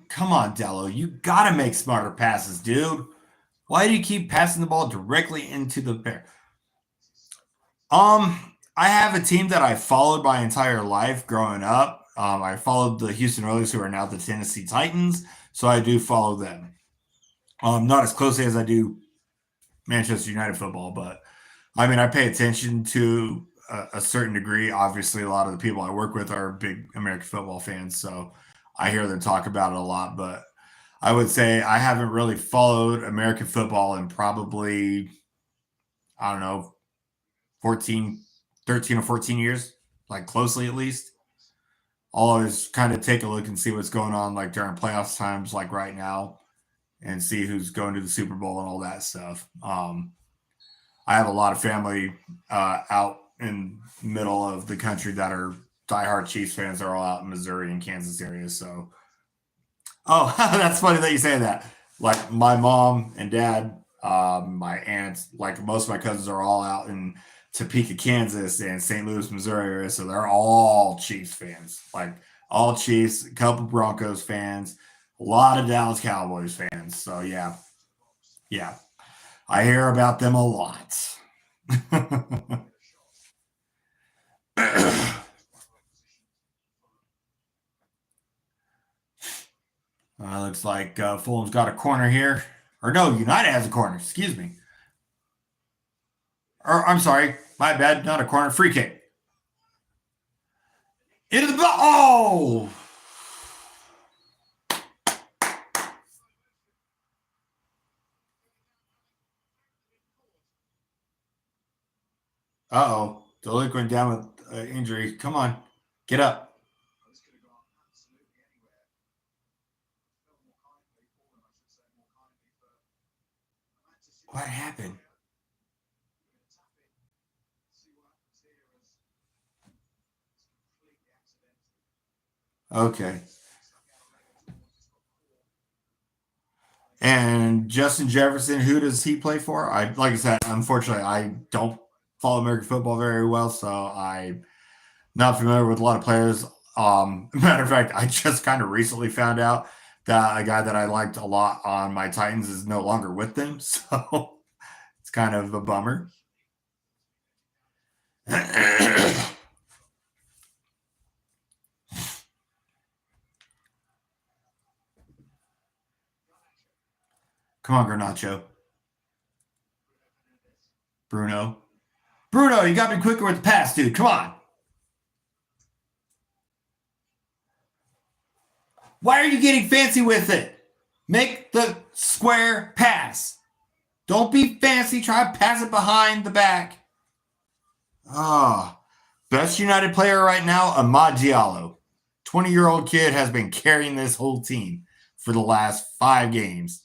Come on, Dello. You got to make smarter passes, dude. Why do you keep passing the ball directly into the pair? I have a team that I followed my entire life growing up. I followed the Houston Oilers, who are now the Tennessee Titans, so I do follow them. Not as closely as I do Manchester United football, but I mean, I pay attention to a certain degree. Obviously, a lot of the people I work with are big American football fans, so I hear them talk about it a lot. But I would say I haven't really followed American football in probably, I don't know, 13 or 14 years, like closely at least. I'll always kind of take a look and see what's going on, like during playoffs times, like right now, and see who's going to the Super Bowl and all that stuff. I have a lot of family out in the middle of the country that are diehard Chiefs fans. They're all out in Missouri and Kansas area. So, oh, that's funny that you say that. Like my mom and dad, my aunts, like most of my cousins are all out in Topeka, Kansas, and St. Louis, Missouri area. So they're all Chiefs fans, like all Chiefs, a couple Broncos fans. A lot of Dallas Cowboys fans. So, yeah. I hear about them a lot. Looks like Fulham's got a corner here. Or no, United has a corner. Excuse me. Or I'm sorry. My bad. Not a corner. Free kick. Into the ball. Oh! Uh-oh. Delinquent down with injury. Come on. Get up. What happened? Okay. And Justin Jefferson, who does he play for? Like I said, unfortunately, I don't follow American football very well, so I'm not familiar with a lot of players. Matter of fact, I just kind of recently found out that a guy that I liked a lot on my Titans is no longer with them, so it's kind of a bummer. Come on, Garnacho. Bruno, you got to be quicker with the pass, dude. Come on. Why are you getting fancy with it? Make the square pass. Don't be fancy. Try to pass it behind the back. Best United player right now, Amad Diallo. 20-year-old kid has been carrying this whole team for the last 5 games.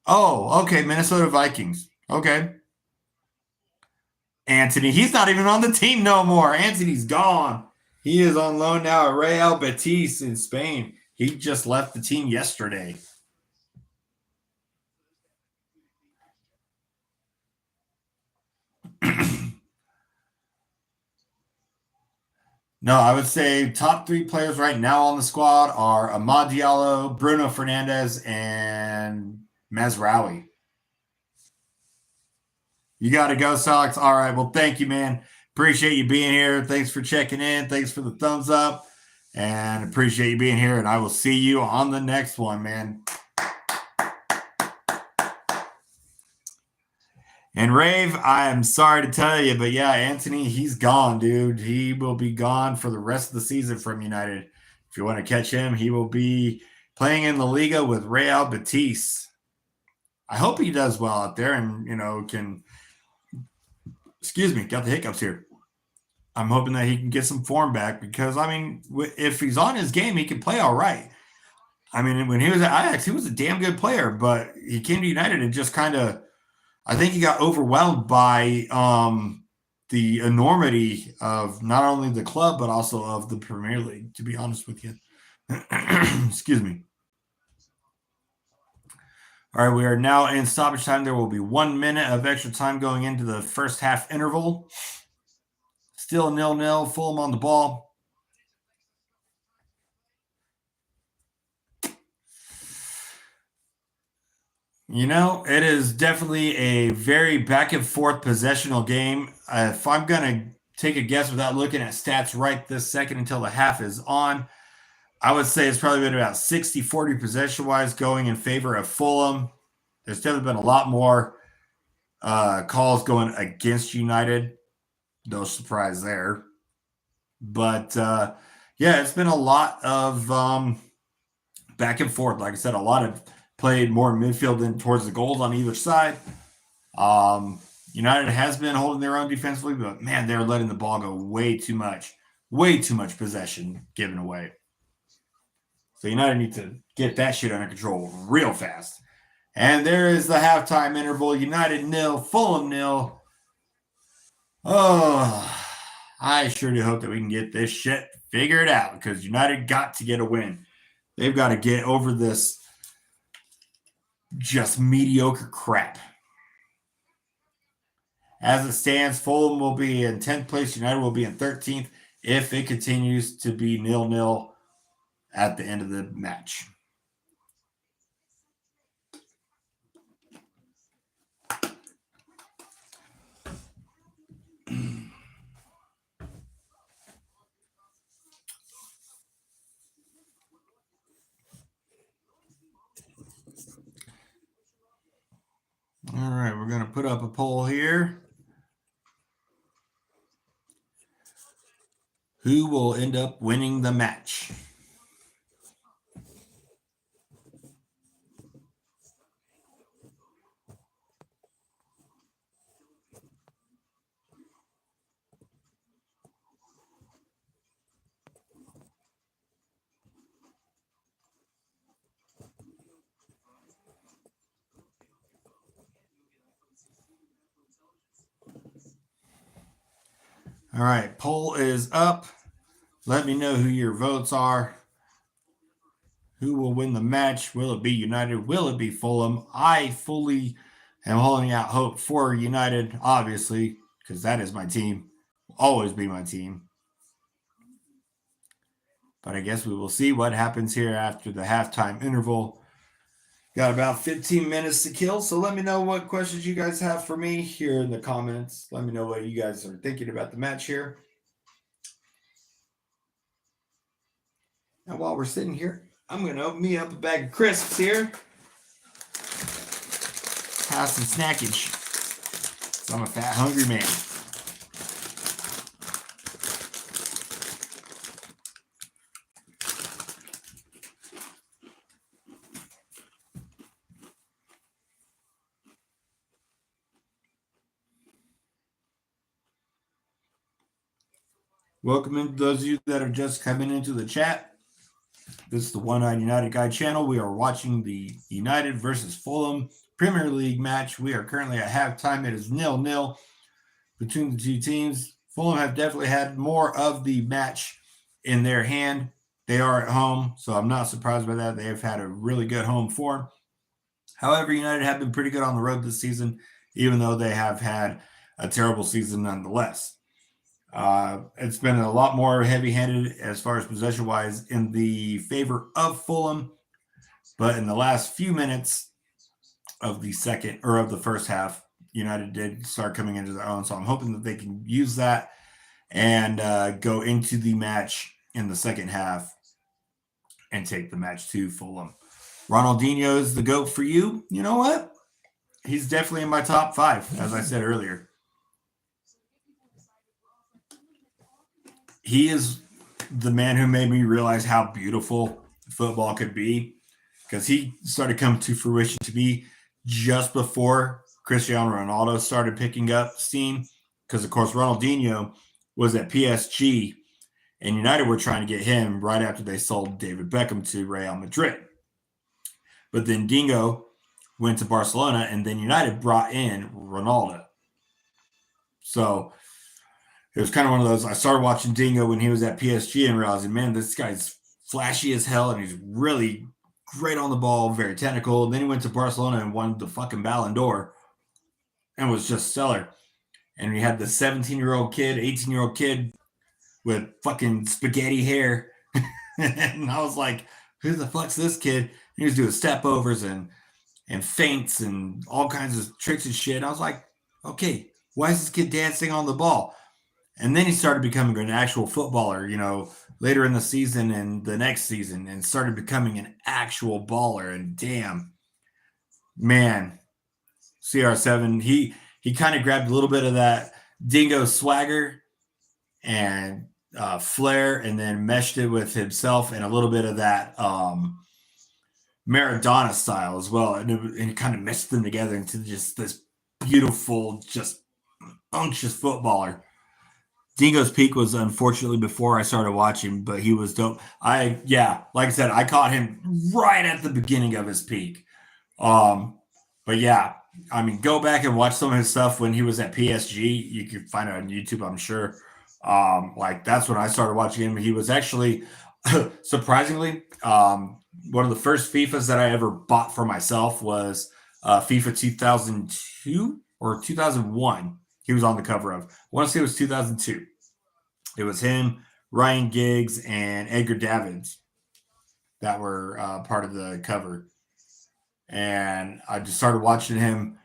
Oh, okay. Minnesota Vikings. Okay. Anthony, he's not even on the team no more. Anthony's gone. He is on loan now at Real Betis in Spain. He just left the team yesterday. No, I would say top 3 players right now on the squad are Amad Diallo, Bruno Fernandes, and Mazraoui. You got to go, Alex. All right. Well, thank you, man. Appreciate you being here. Thanks for checking in. Thanks for the thumbs up. And appreciate you being here. And I will see you on the next one, man. And Rave, I am sorry to tell you, but yeah, Anthony, he's gone, dude. He will be gone for the rest of the season from United. If you want to catch him, he will be playing in the Liga with Real Betis. I hope he does well out there and, can, got the hiccups here. I'm hoping that he can get some form back because, if he's on his game, he can play all right. When he was at Ajax, he was a damn good player, but he came to United and just kind of, I think he got overwhelmed by the enormity of not only the club, but also of the Premier League, to be honest with you. Excuse me. All right, we are now in stoppage time. There will be 1 minute of extra time going into the first half interval. Still 0-0, Fulham on the ball. It is definitely a very back and forth possessional game. If I'm going to take a guess without looking at stats right this second until the half is on, I would say it's probably been about 60-40 possession-wise going in favor of Fulham. There's definitely been a lot more calls going against United. No surprise there. But, it's been a lot of back and forth. Like I said, a lot of played more midfield than towards the goals on either side. United has been holding their own defensively, but, man, they're letting the ball go way too much. Way too much possession given away. So United need to get that shit under control real fast. And there is the halftime interval. United 0, Fulham 0. Oh, I sure do hope that we can get this shit figured out because United got to get a win. They've got to get over this just mediocre crap. As it stands, Fulham will be in 10th place. United will be in 13th if it continues to be 0-0 at the end of the match. put up a poll here. Who will end up winning the match? All right, poll is up. Let me know who your votes are. Who will win the match? Will it be United? Will it be Fulham? I fully am holding out hope for United, obviously, because that is my team. Will always be my team. But I guess we will see what happens here after the halftime interval. Got about 15 minutes to kill, so let me know what questions you guys have for me here in the comments. Let me know what you guys are thinking about the match here. And while we're sitting here, I'm going to open me up a bag of crisps here. Have some snackage. So I'm a fat, hungry man. Welcome in those of you that are just coming into the chat. This is the One-Eyed United Guy channel. We are watching the United versus Fulham Premier League match. We are currently at halftime. It is 0-0 between the two teams. Fulham have definitely had more of the match in their hand. They are at home, so I'm not surprised by that. They have had a really good home form. However, United have been pretty good on the road this season, even though they have had a terrible season nonetheless. It's been a lot more heavy-handed as far as possession-wise in the favor of Fulham, but in the last few minutes of the first half, United did start coming into their own. So I'm hoping that they can use that and go into the match in the second half and take the match to Fulham. Ronaldinho is the GOAT for you. You know what? He's definitely in my top 5, as I said earlier. He is the man who made me realize how beautiful football could be, because he started coming to fruition to me just before Cristiano Ronaldo started picking up steam, because, of course, Ronaldinho was at PSG, and United were trying to get him right after they sold David Beckham to Real Madrid. But then Dingo went to Barcelona, and then United brought in Ronaldo. So it was kind of one of those, I started watching Dingo when he was at PSG and realizing, man, this guy's flashy as hell, and he's really great on the ball, very technical. And then he went to Barcelona and won the fucking Ballon d'Or and was just stellar. And we had the 17-year-old kid, 18-year-old kid with fucking spaghetti hair. And I was like, who the fuck's this kid? And he was doing step overs and feints and all kinds of tricks and shit. And I was like, okay, why is this kid dancing on the ball? And then he started becoming an actual footballer, later in the season and the next season, and started becoming an actual baller. And damn, man, CR7, he kind of grabbed a little bit of that Dingo swagger and flair, and then meshed it with himself and a little bit of that Maradona style as well. And it kind of meshed them together into just this beautiful, just unctuous footballer. Dingo's peak was unfortunately before I started watching, but he was dope. Like I said, I caught him right at the beginning of his peak. But yeah, I mean, go back and watch some of his stuff when he was at PSG. You can find it on YouTube, I'm sure. That's when I started watching him. He was actually, surprisingly, one of the first FIFAs that I ever bought for myself was FIFA 2002 or 2001. He was on the cover of. I want to say it was 2002. It was him, Ryan Giggs, and Edgar Davids that were part of the cover. And I just started watching him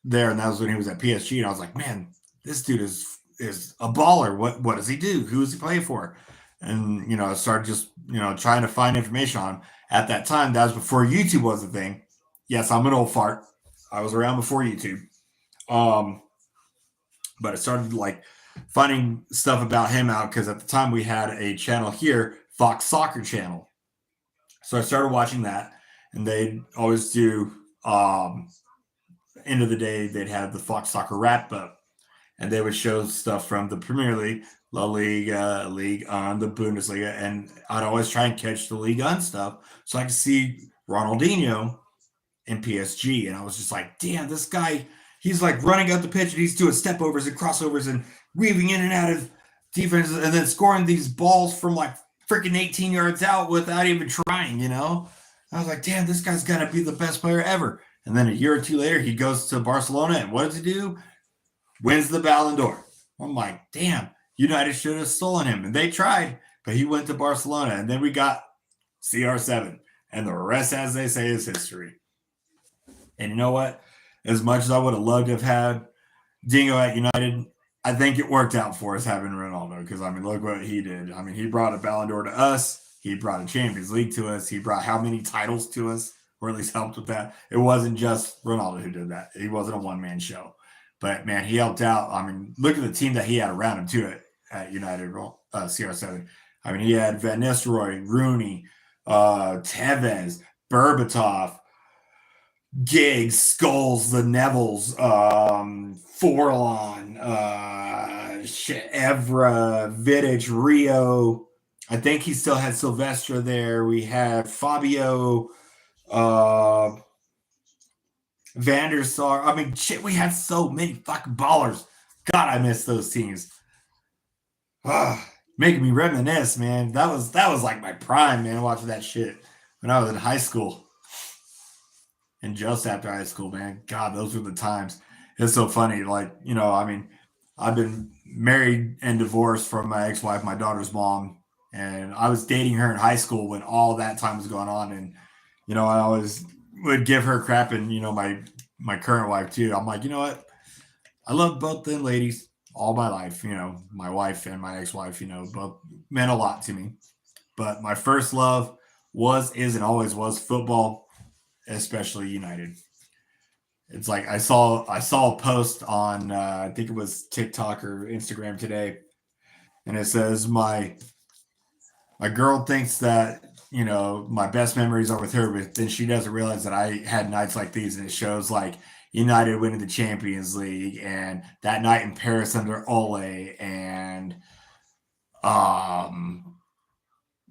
there, and that was when he was at PSG. And I was like, man, this dude is a baller. What does he do? Who is he playing for? And, I started just, trying to find information on him. At that time, that was before YouTube was a thing. Yes, I'm an old fart. I was around before YouTube. But I started like finding stuff about him out because at the time we had a channel here, Fox Soccer Channel. So I started watching that, and they'd always do end of the day they'd have the Fox Soccer wrap up, and they would show stuff from the Premier League, La Liga, League on the Bundesliga, and I'd always try and catch the Ligue 1 stuff so I could see Ronaldinho in PSG, and I was just like, damn, this guy, he's like running out the pitch and he's doing step overs and crossovers and weaving in and out of defenses and then scoring these balls from like freaking 18 yards out without even trying, you know? I was like, damn, this guy's got to be the best player ever. And then a year or two later, he goes to Barcelona, and what does he do? Wins the Ballon d'Or. I'm like, damn, United should have stolen him. And they tried, but he went to Barcelona. And then we got CR7. And the rest, as they say, is history. And you know what? As much as I would have loved to have had Dingo at United, I think it worked out for us having Ronaldo because, I mean, look what he did. I mean, he brought a Ballon d'Or to us. He brought a Champions League to us. He brought how many titles to us, or at least helped with that. It wasn't just Ronaldo who did that. He wasn't a one-man show. But, man, he helped out. I mean, look at the team that he had around him, too, at United, CR7. I mean, he had Van Nistelrooy, Rooney, Tevez, Berbatov, Giggs, Scholes, the Nevilles, Forlan, Evra, Vidic, Rio. I think he still had Silvestre there. We had Fabio, Van der Sar. I mean, shit, we had so many fucking ballers. God, I miss those teams. Making me reminisce, man. That was like my prime, man, watching that shit when I was in high school. And just after high school, man, God, those were the times. It's so funny. Like, you know, I mean, I've been married and divorced from my ex-wife, my daughter's mom, and I was dating her in high school when all that time was going on. And, you know, I always would give her crap, and, you know, my current wife too. I'm like, you know what? I love both them ladies all my life. You know, my wife and my ex-wife, you know, both meant a lot to me. But my first love was, is, and always was football, especially United. It's like I saw a post on I think it was TikTok or Instagram today, and it says my girl thinks that, you know, my best memories are with her, but then she doesn't realize that I had nights like these, and it shows like United winning the Champions League and that night in Paris under Ole, and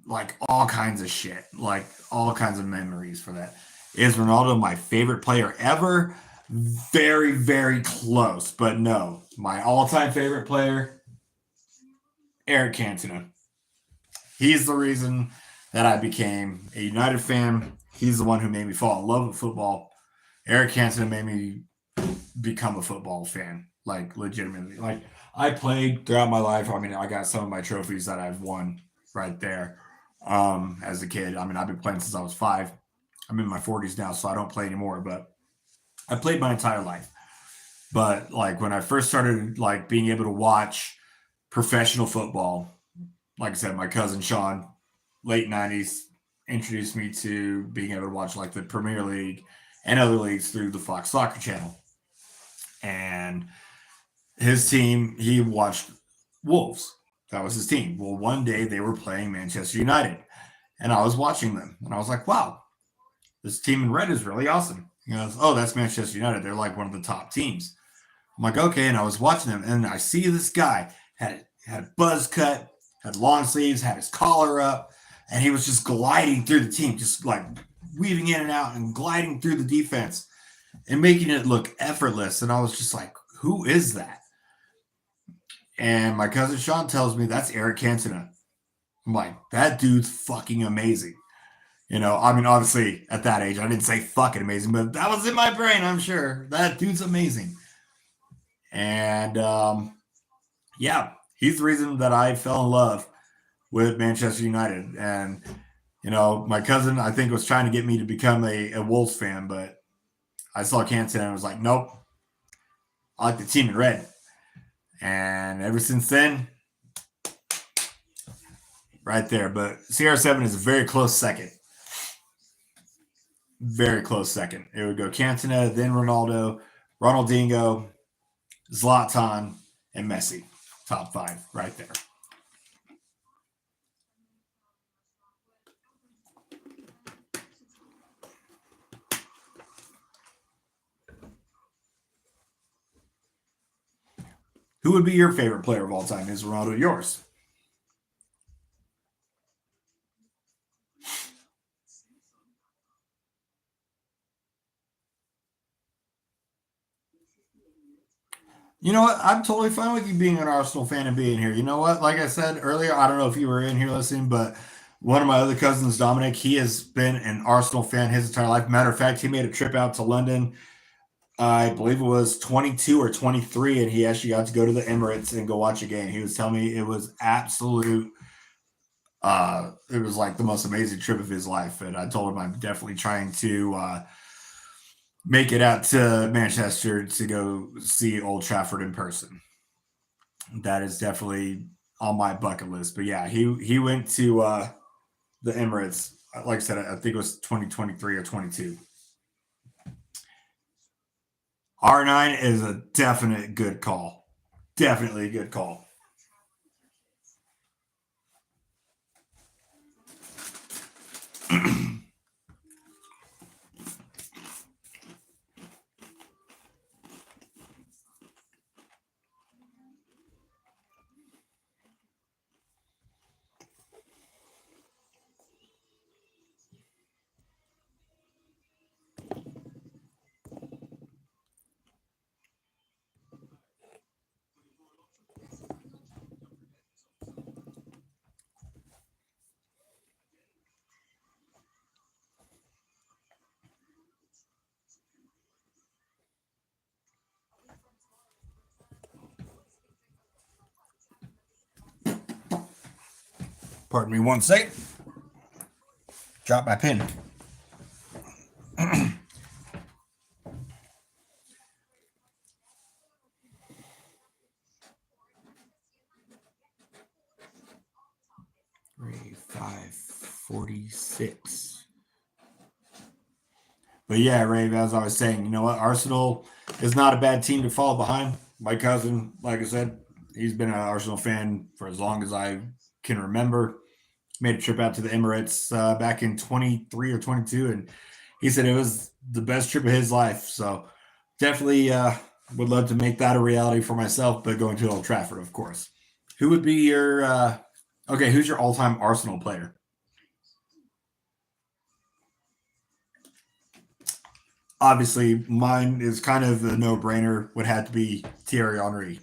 like all kinds of shit, like all kinds of memories for that. Is Ronaldo my favorite player ever? Very, very close, but no. My all-time favorite player, Eric Cantona. He's the reason that I became a United fan. He's the one who made me fall in love with football. Eric Cantona made me become a football fan, like legitimately. Like I played throughout my life. I mean, I got some of my trophies that I've won right there as a kid. I mean, I've been playing since I was 5. I'm in my 40s now, so I don't play anymore, but I played my entire life. But like when I first started like being able to watch professional football, like I said, my cousin Sean, late 90s, introduced me to being able to watch like the Premier League and other leagues through the Fox Soccer Channel. And his team, he watched Wolves. That was his team. Well, one day they were playing Manchester United, and I was watching them, and I was like, wow, this team in red is really awesome. He goes, oh, that's Manchester United. They're like one of the top teams. I'm like, okay. And I was watching them, and I see this guy had a buzz cut, had long sleeves, had his collar up, and he was just gliding through the team, just like weaving in and out and gliding through the defense and making it look effortless. And I was just like, who is that? And my cousin Sean tells me that's Eric Cantona. I'm like, that dude's fucking amazing. You know, I mean, obviously at that age, I didn't say fucking amazing, but that was in my brain, I'm sure. That dude's amazing. And yeah, he's the reason that I fell in love with Manchester United. And, you know, my cousin, I think, was trying to get me to become a Wolves fan, but I saw Cantona and I was like, nope, I like the team in red. And ever since then, right there. But CR7 is a very close second. Very close second. It would go Cantona, then Ronaldo, Ronaldinho, Zlatan, and Messi. Top 5 right there. Who would be your favorite player of all time? Is Ronaldo yours? You know what? I'm totally fine with you being an Arsenal fan and being here. You know what? Like I said earlier, I don't know if you were in here listening, but one of my other cousins, Dominic, he has been an Arsenal fan his entire life. Matter of fact, he made a trip out to London. I believe it was 22 or 23, and he actually got to go to the Emirates and go watch a game. He was telling me it was absolute. It was like the most amazing trip of his life, and I told him I'm definitely trying to make it out to Manchester to go see Old Trafford in person. That is definitely on my bucket list. But yeah, he went to the Emirates. Like I said, I think it was 2023 or 22. R9 is a definite good call. Definitely a good call. Pardon me one second. Drop my pen. 546. But yeah, Ray, as I was saying, you know what? Arsenal is not a bad team to fall behind. My cousin, like I said, he's been an Arsenal fan for as long as I can remember. Made a trip out to the Emirates back in 23 or 22, and he said it was the best trip of his life. So definitely would love to make that a reality for myself, but going to Old Trafford, of course. Who would be your okay? Who's your all-time Arsenal player? Obviously, mine is kind of a no-brainer. Would have to be Thierry Henry.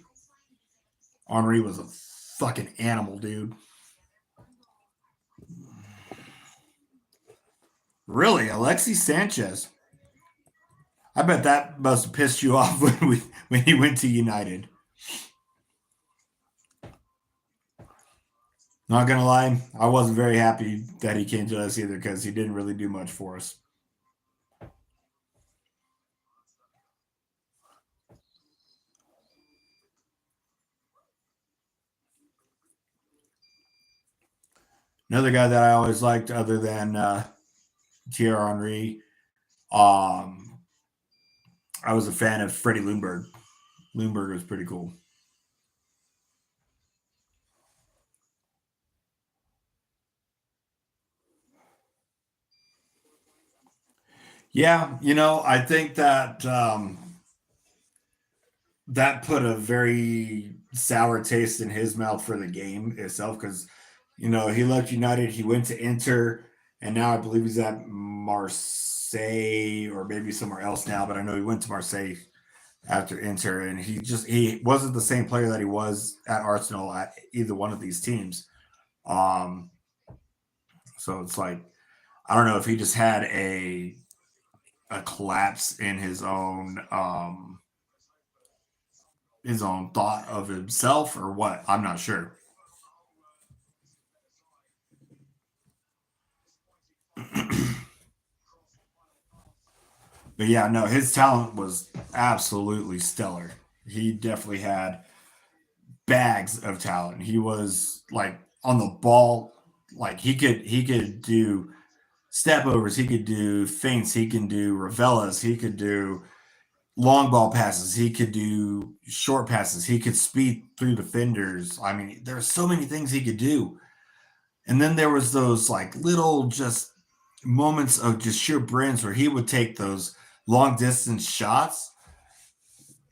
Henry was a fucking animal, dude. Really, Alexis Sanchez. I bet that must have pissed you off when he went to United. Not gonna lie, I wasn't very happy that he came to us either because he didn't really do much for us. Another guy that I always liked, other than Thierry Henry, um, I was a fan of Freddie Lundberg. Lundberg was pretty cool. Yeah, you know, I think that that put a very sour taste in his mouth for the game itself because you know he left United, he went to Inter, and now I believe he's at Marseille or maybe somewhere else now. But I know he went to Marseille after Inter, and he wasn't the same player that he was at Arsenal at either one of these teams. Um, so it's like I don't know if he just had a collapse in his own thought of himself or what. I'm not sure. But yeah, no, his talent was absolutely stellar. He definitely had bags of talent. He was like on the ball, like he could do step overs, he could do feints, he can do revelas, he could do long ball passes. He could do short passes. He could speed through defenders. I mean, there are so many things he could do. And then there was those like little just moments of just sheer brilliance where he would take those long distance shots.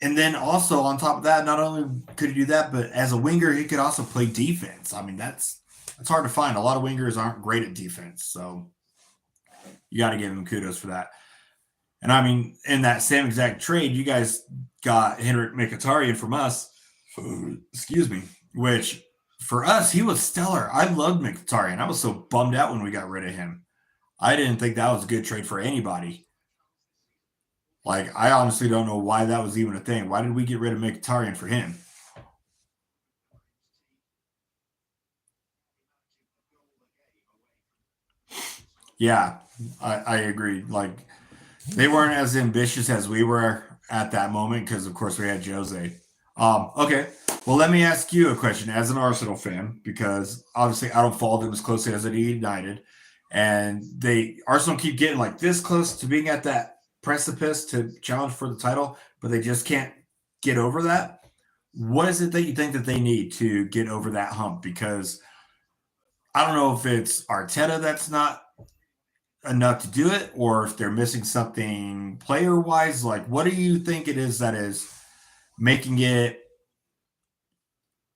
And then also on top of that, not only could he do that, but as a winger, he could also play defense. I mean, that's hard to find. A lot of wingers aren't great at defense, so you got to give him kudos for that. And I mean, in that same exact trade, you guys got Henrik Mkhitaryan from us. Excuse me. Which for us, he was stellar. I loved Mkhitaryan. I was so bummed out when we got rid of him. I didn't think that was a good trade for anybody. Like, I honestly don't know why that was even a thing. Why did we get rid of Mkhitaryan for him? Yeah, I agree. Like, they weren't as ambitious as we were at that moment because, of course, we had Jose. Okay, well, let me ask you a question as an Arsenal fan, because obviously I don't follow them as closely as I do United, and Arsenal keep getting like this close to being at that precipice to challenge for the title, but they just can't get over that. What is it that you think that they need to get over that hump? Because I don't know if it's Arteta that's not enough to do it, or if they're missing something player wise. Like, what do you think it is that is making it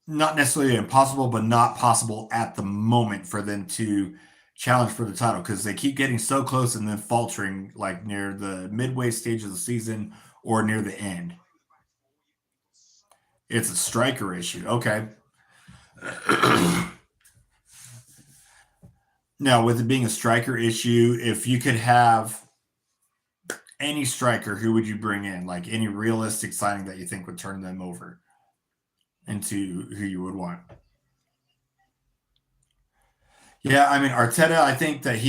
not necessarily impossible, but not possible at the moment for them to challenge for the title? Because they keep getting so close and then faltering, like near the midway stage of the season or near the end. It's a striker issue. Okay. Now, with it being a striker issue, if you could have any striker, who would you bring in? Like any realistic signing that you think would turn them over into who you would want? Yeah, I mean Arteta. I think that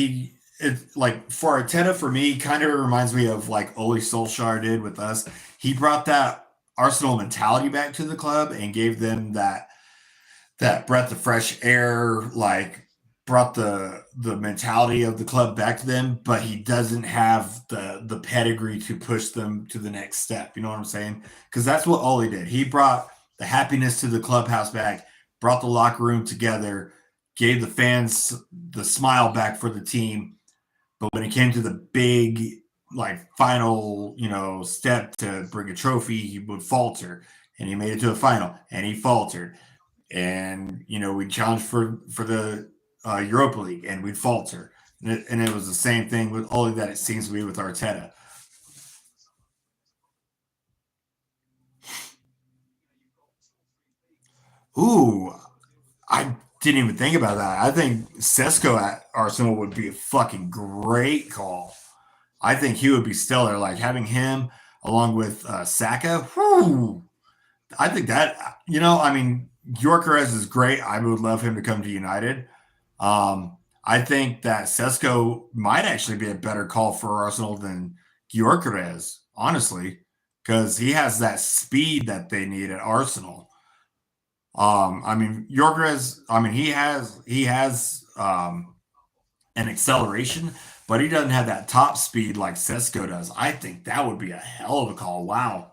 like for Arteta, for me, kind of reminds me of like Ole Solskjaer did with us. He brought that Arsenal mentality back to the club and gave them that breath of fresh air. Like, brought the mentality of the club back to them, but he doesn't have the pedigree to push them to the next step. You know what I'm saying? Because that's what Ole did. He brought the happiness to the clubhouse back, brought the locker room together, gave the fans the smile back for the team. But when it came to the big, like, final, step to bring a trophy, he would falter. And he made it to a final, and he faltered. And we challenged for the Europa League, and we'd falter. And it was the same thing with Ole that it seems to be with Arteta. Ooh, I didn't even think about that. I think Sesko at Arsenal would be a fucking great call. I think he would be stellar. Like, having him along with Saka. Whew, I think that, I mean, Gyökeres is great. I would love him to come to United. I think that Sesko might actually be a better call for Arsenal than Gyökeres, honestly, because he has that speed that they need at Arsenal. I mean, Gyökeres, I mean, he has an acceleration, but he doesn't have that top speed like Sesko does. I think that would be a hell of a call. Wow.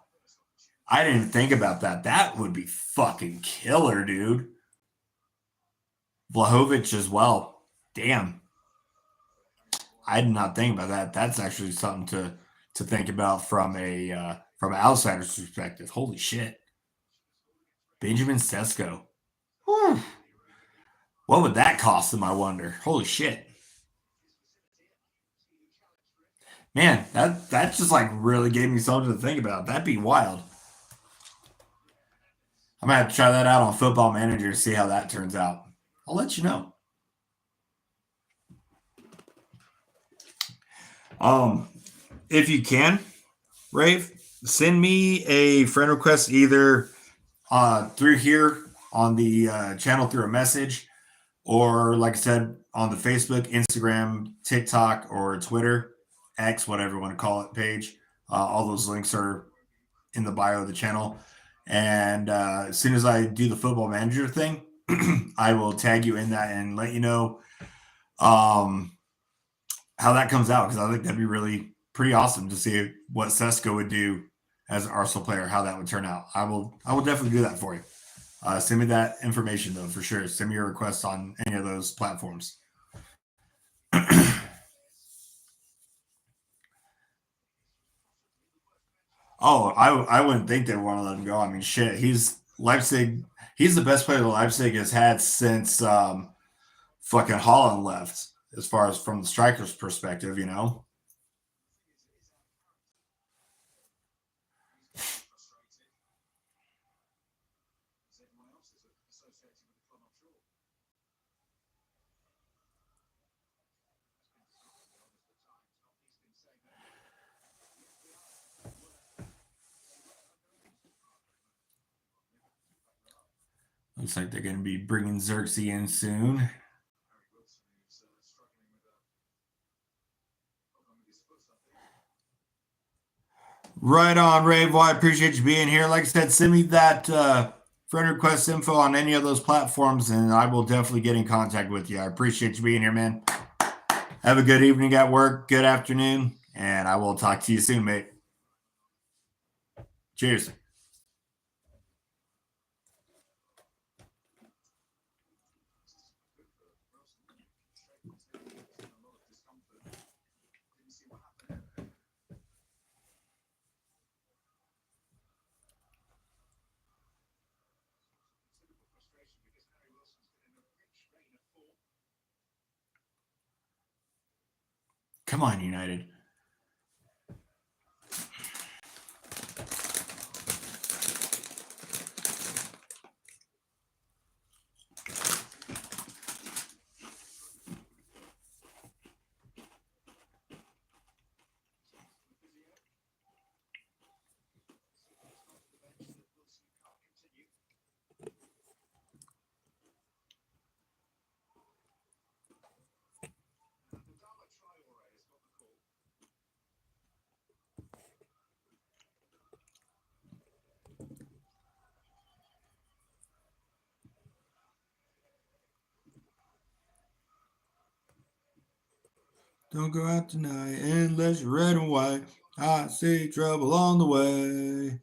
I didn't even think about that. That would be fucking killer, dude. Vlahovic as well. Damn. I did not think about that. That's actually something to think about from an outsider's perspective. Holy shit. Benjamin Sesko. Whew. What would that cost them, I wonder? Holy shit. Man, that just like really gave me something to think about. That'd be wild. I'm gonna have to try that out on Football Manager to see how that turns out. I'll let you know. Um, if you can, Rave, send me a friend request either through here on the channel through a message, or like I said, on the Facebook, Instagram, TikTok, or Twitter, X, whatever you want to call it, page. All those links are in the bio of the channel. And as soon as I do the Football Manager thing, I will tag you in that and let you know how that comes out, because I think that'd be really pretty awesome to see what Sesko would do as an Arsenal player, how that would turn out. I will definitely do that for you. Send me that information though, for sure. Send me your requests on any of those platforms. Oh, I wouldn't think they want to let him go. I mean, shit, he's Leipzig. He's the best player that Leipzig has had since fucking Holland left. As far as from the striker's perspective, you know. Looks like they're going to be bringing Xerxes in soon. Right on, Rave. Well, I appreciate you being here. Like I said, send me that friend request info on any of those platforms, and I will definitely get in contact with you. I appreciate you being here, man. Have a good evening at work, good afternoon, and I will talk to you soon, mate. Cheers. Come on, United. Don't go out tonight unless you're red and white. I see trouble on the way.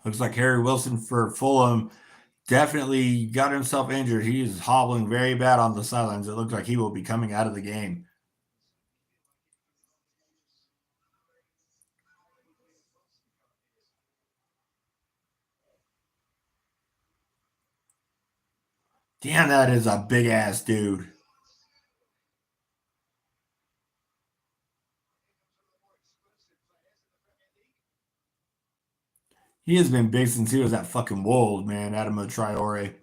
Looks like Harry Wilson for Fulham definitely got himself injured. He is hobbling very bad on the sidelines. It looks like he will be coming out of the game. Damn, that is a big ass dude. He has been big since he was at fucking Wolves, man. Adama Traore.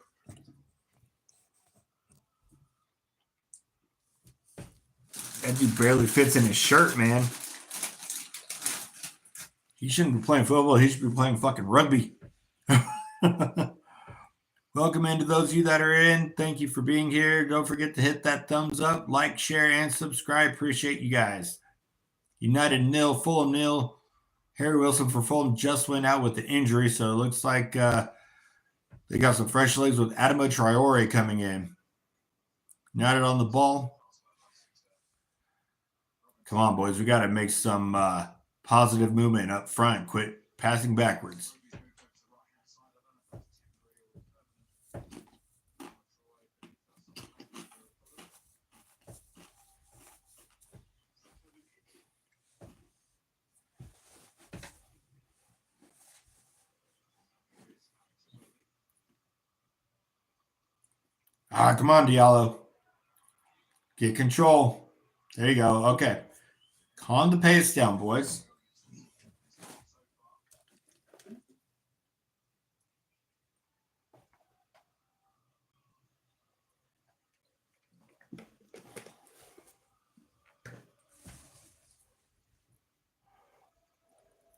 That dude barely fits in his shirt, man. He shouldn't be playing football. He should be playing fucking rugby. Welcome into those of you that are in. Thank you for being here. Don't forget to hit that thumbs up, like, share, and subscribe. Appreciate you guys. United nil, Fulham nil. Harry Wilson for Fulham just went out with the injury, so it looks like they got some fresh legs with Adama Traore coming in. United on the ball. Come on, boys. We got to make some positive movement up front. Quit passing backwards. Come on, Diallo. Get control. There you go. Okay. Calm the pace down, boys.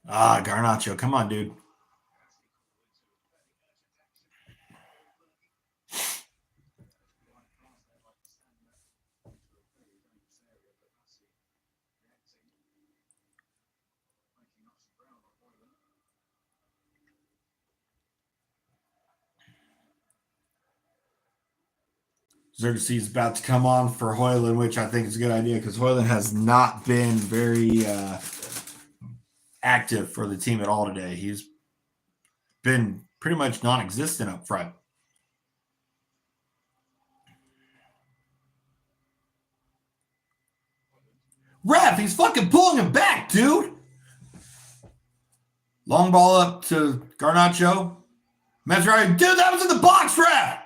Garnacho. Come on, dude. Xerxes is about to come on for Hoyland, which I think is a good idea because Hoyland has not been very active for the team at all today. He's been pretty much non-existent up front. Ref, he's fucking pulling him back, dude. Long ball up to Garnacho. Mascherano, dude, that was in the box, ref.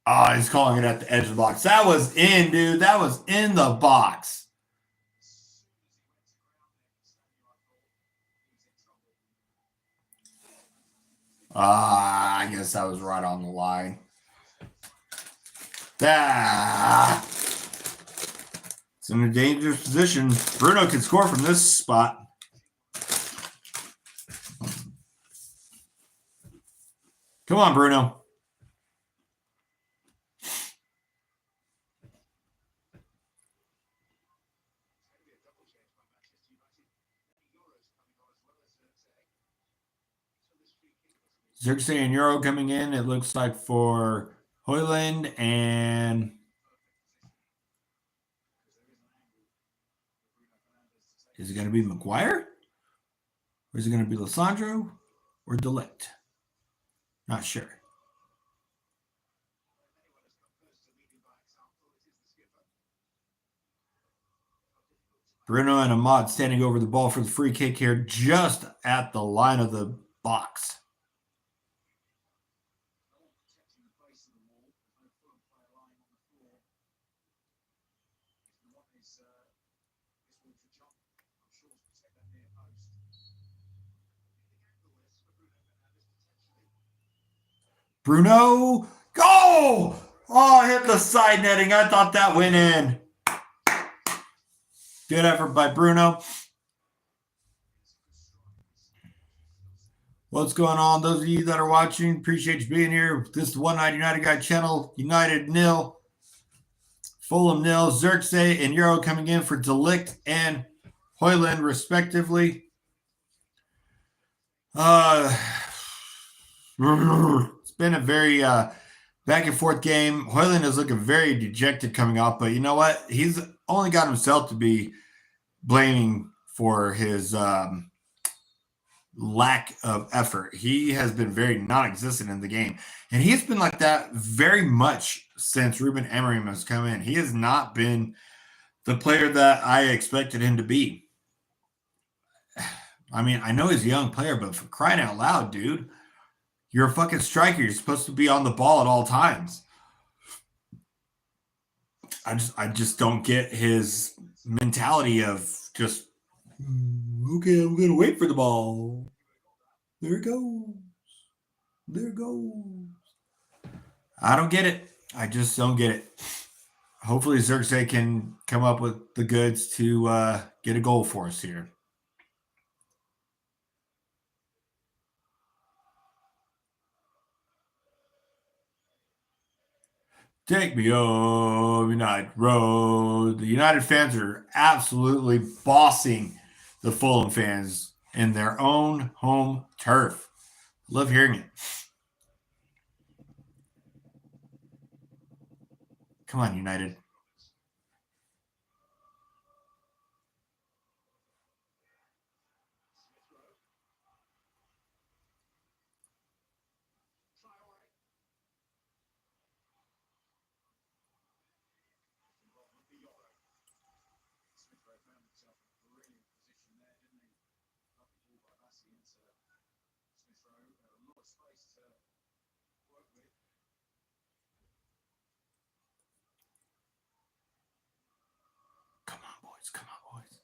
Oh, he's calling it at the edge of the box. That was in, dude. That was in the box. I guess that was right on the line. It's in a dangerous position. Bruno can score from this spot. Come on, Bruno. Xerxes and Euro coming in, it looks like, for Hoyland, and is it going to be McGuire? Or is it going to be Lissandro or Delict? Not sure. Bruno and Ahmad standing over the ball for the free kick here, just at the line of the box. Bruno, go! Oh, hit the side netting. I thought that went in. Good effort by Bruno. What's going on? Those of you that are watching, appreciate you being here. This is the One Eyed United Guy channel. United 0, Fulham 0. Xerxes and Euro coming in for Delict and Hoyland, respectively. It's been a very back and forth game. Hoyland is looking very dejected coming off, but you know what? He's only got himself to be blaming for his lack of effort. He has been very non-existent in the game, and he's been like that very much since Ruben Amorim has come in. He has not been the player that I expected him to be. I mean, I know he's a young player, but for crying out loud, dude, you're a fucking striker. You're supposed to be on the ball at all times. I just don't get his mentality of just, okay, I'm going to wait for the ball. There it goes. There it goes. I don't get it. I just don't get it. Hopefully Xerxes can come up with the goods to get a goal for us here. Take me home, United Road. The United fans are absolutely bossing the Fulham fans in their own home turf. Love hearing it. Come on, United. Come on, boys. Come on, boys.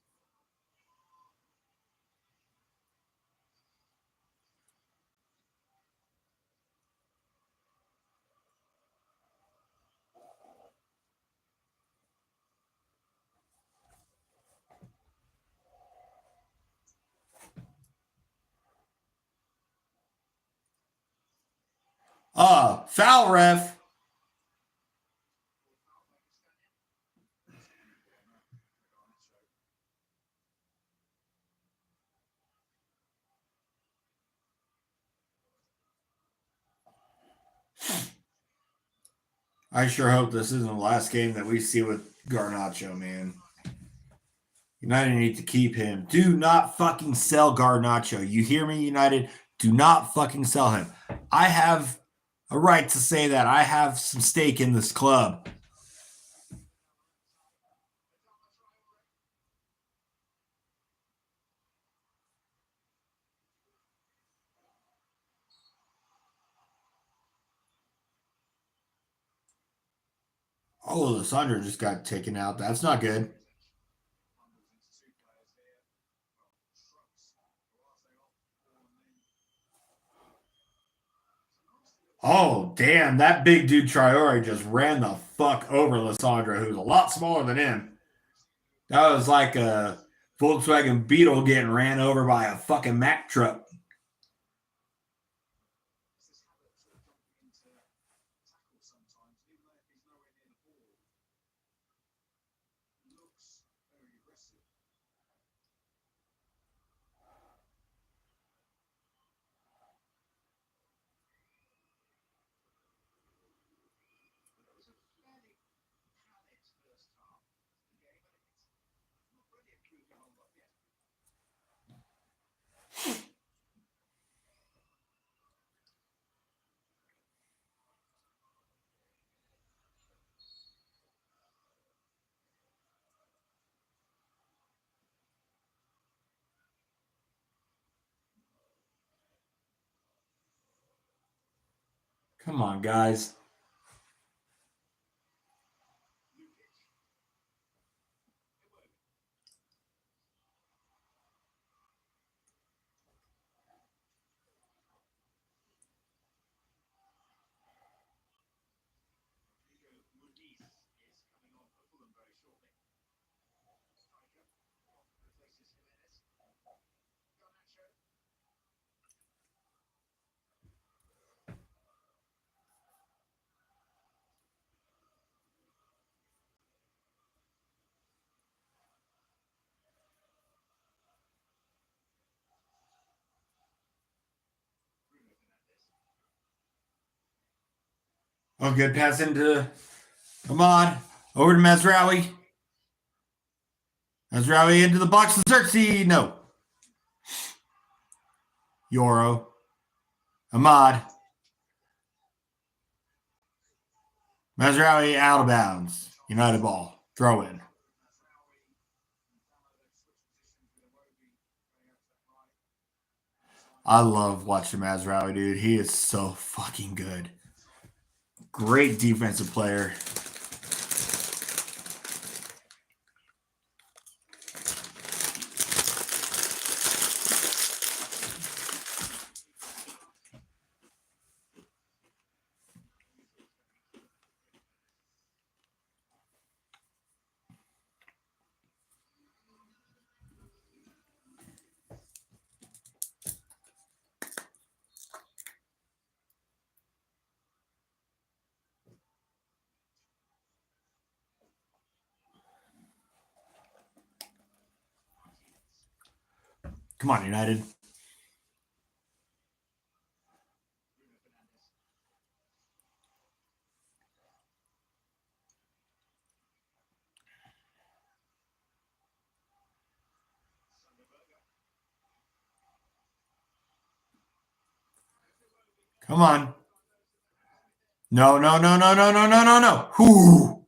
Foul, ref. I sure hope this isn't the last game that we see with Garnacho, man. United need to keep him. Do not fucking sell Garnacho. You hear me, United? Do not fucking sell him. I have a right to say that. I have some stake in this club. Oh, Lissandra just got taken out. That's not good. Oh, damn. That big dude Traore just ran the fuck over Lissandra, who's a lot smaller than him. That was like a Volkswagen Beetle getting ran over by a fucking Mack truck. Come on, guys. Oh, good pass into Ahmad. Over to Mazraoui. Mazraoui into the box. Xerxes. No. Yoro. Ahmad. Mazraoui out of bounds. United ball. Throw in. I love watching Mazraoui, dude. He is so fucking good. Great defensive player. Come on, United. Come on. No, no, no, no, no, no, no, no, no. Whew.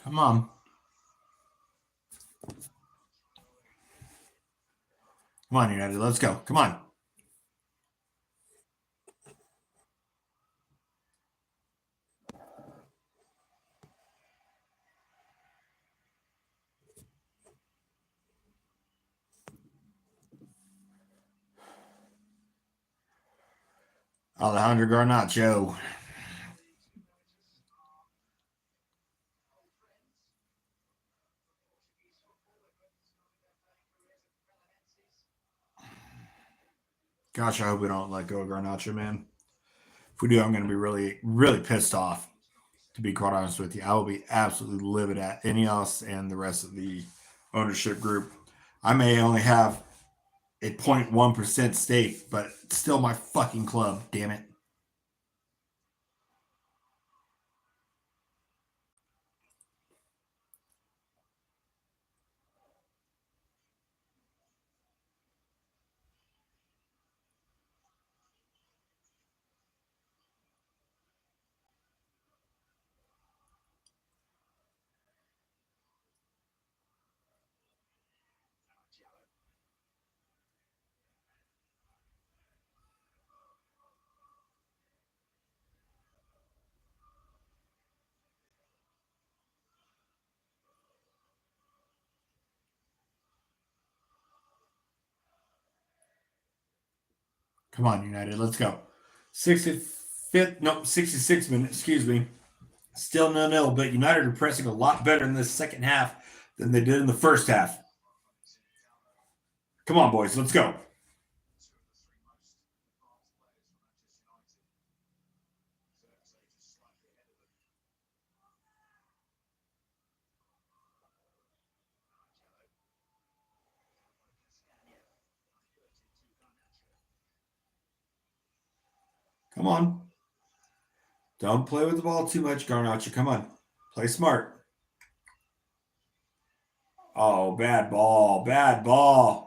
Come on. Come on, United. Let's go. Come on. Alejandro Garnacho. Gosh, I hope we don't let go of Garnacho, man. If we do, I'm going to be really, really pissed off. To be quite honest with you, I will be absolutely livid at Ineos and the rest of the ownership group. I may only have a 0.1% stake, but it's still my fucking club. Damn it. Come on, United. Let's go. 65th, no, 66 minutes, excuse me. Still 0-0, but United are pressing a lot better in this second half than they did in the first half. Come on, boys. Let's go. Come on. Don't play with the ball too much, Garnacho. Come on. Play smart. Oh, bad ball. Bad ball.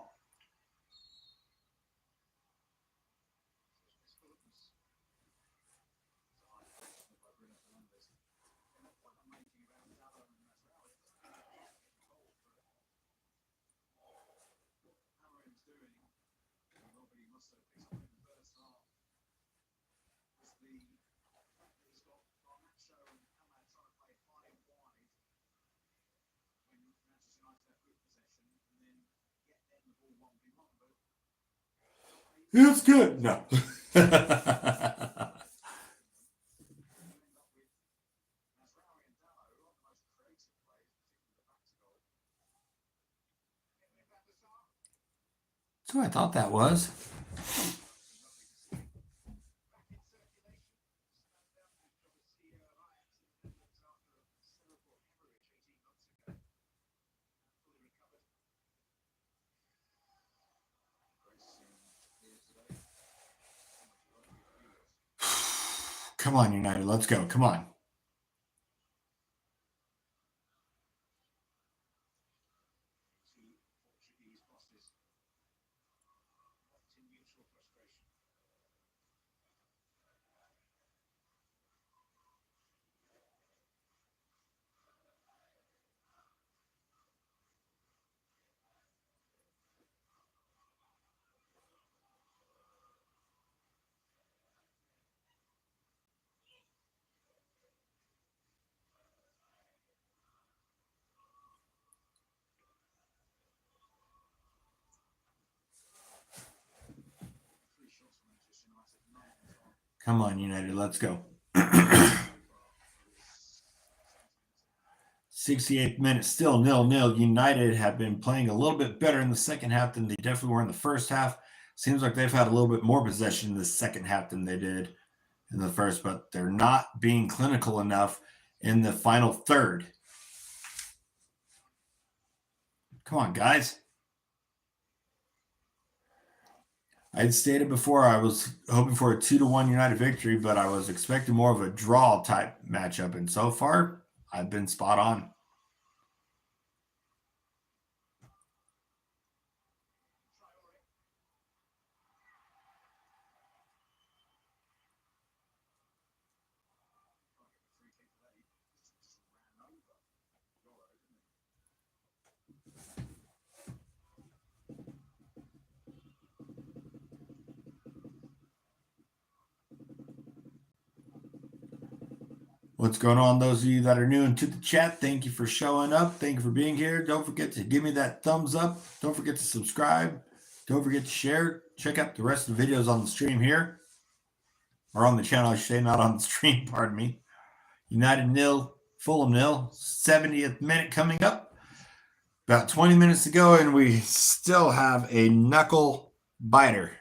It's good. No. That's what I thought that was. Come on, United. Let's go. Come on. Come on, United. Let's go. 68th minute, still 0-0. United have been playing a little bit better in the second half than they definitely were in the first half. Seems like they've had a little bit more possession in the second half than they did in the first, but they're not being clinical enough in the final third. Come on, guys. I had stated before I was hoping for a 2-1 United victory, but I was expecting more of a draw type matchup, and so far I've been spot on. What's going on, those of you that are new into the chat? Thank you for showing up. Thank you for being here. Don't forget to give me that thumbs up. Don't forget to subscribe. Don't forget to share. Check out the rest of the videos on the stream here. Or on the channel, I should say, not on the stream, pardon me. United 0, Fulham 0. 70th minute coming up. About 20 minutes to go, and we still have a knuckle biter.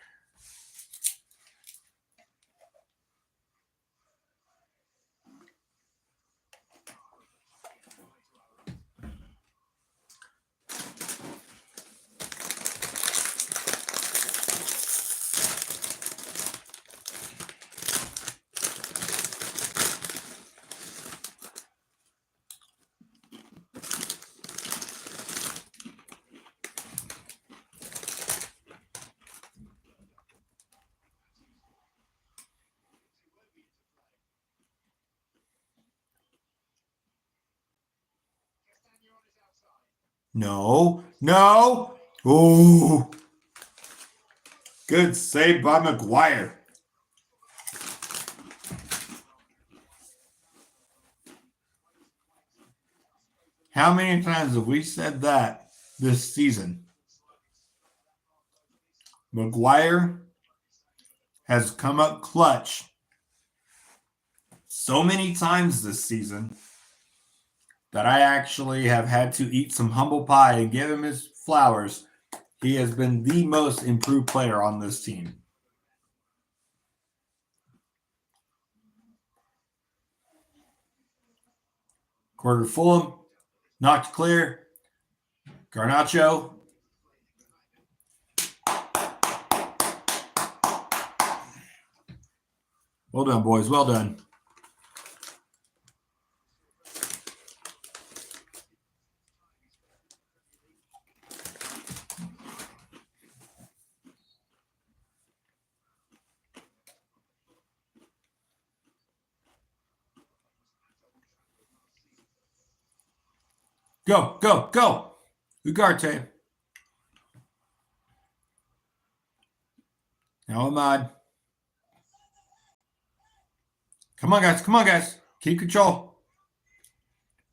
No. No. Oh. Good save by Maguire. How many times have we said that this season? Maguire has come up clutch so many times this season that I actually have had to eat some humble pie and give him his flowers. He has been the most improved player on this team. Quarter Fulham, knocked clear. Garnacho. Well done, boys. Well done. Go, go, go. Ugarte. Now Ahmad. Come on, guys. Come on, guys. Keep control.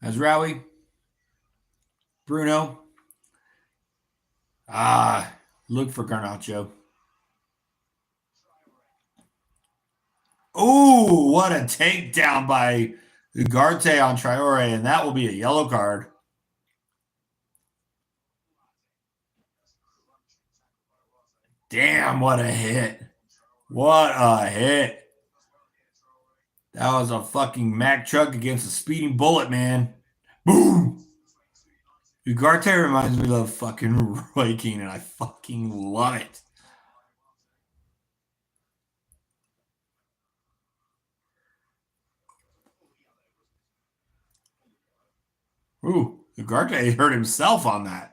Azraoui. Bruno. Look for Garnacho. Oh, what a takedown by Ugarte on Traore, and that will be a yellow card. Damn, what a hit. What a hit. That was a fucking Mack truck against a speeding bullet, man. Boom. Ugarte reminds me of fucking Roy Keane, and I fucking love it. Ooh, Ugarte hurt himself on that.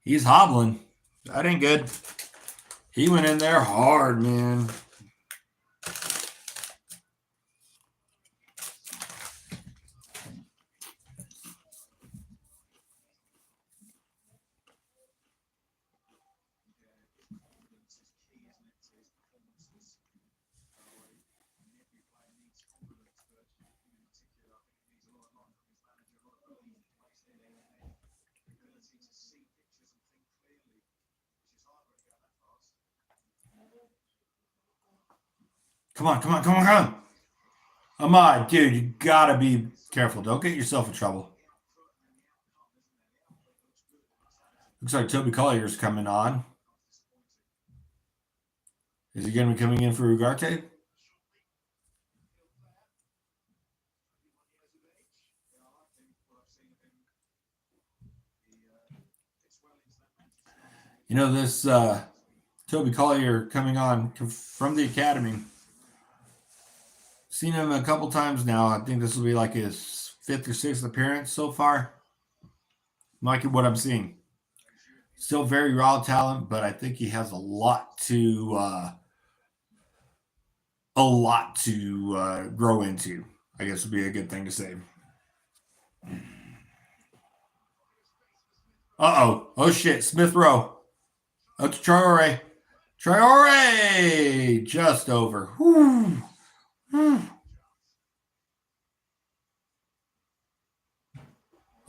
He's hobbling. That ain't good. He went in there hard, man. Come on, come on, come on, come on. Ahmad, dude, you gotta be careful. Don't get yourself in trouble. Looks like Toby Collier's coming on. Is he going to be coming in for Ugarte? You know, this Toby Collier coming on from the academy. Seen him a couple times now. I think this will be like his 5th or 6th appearance so far. I'm liking what I'm seeing. Still very raw talent, but I think he has a lot to grow into. I guess would be a good thing to say. Oh shit, Smith Rowe. Up to Traore. Traore! Just over. Whew.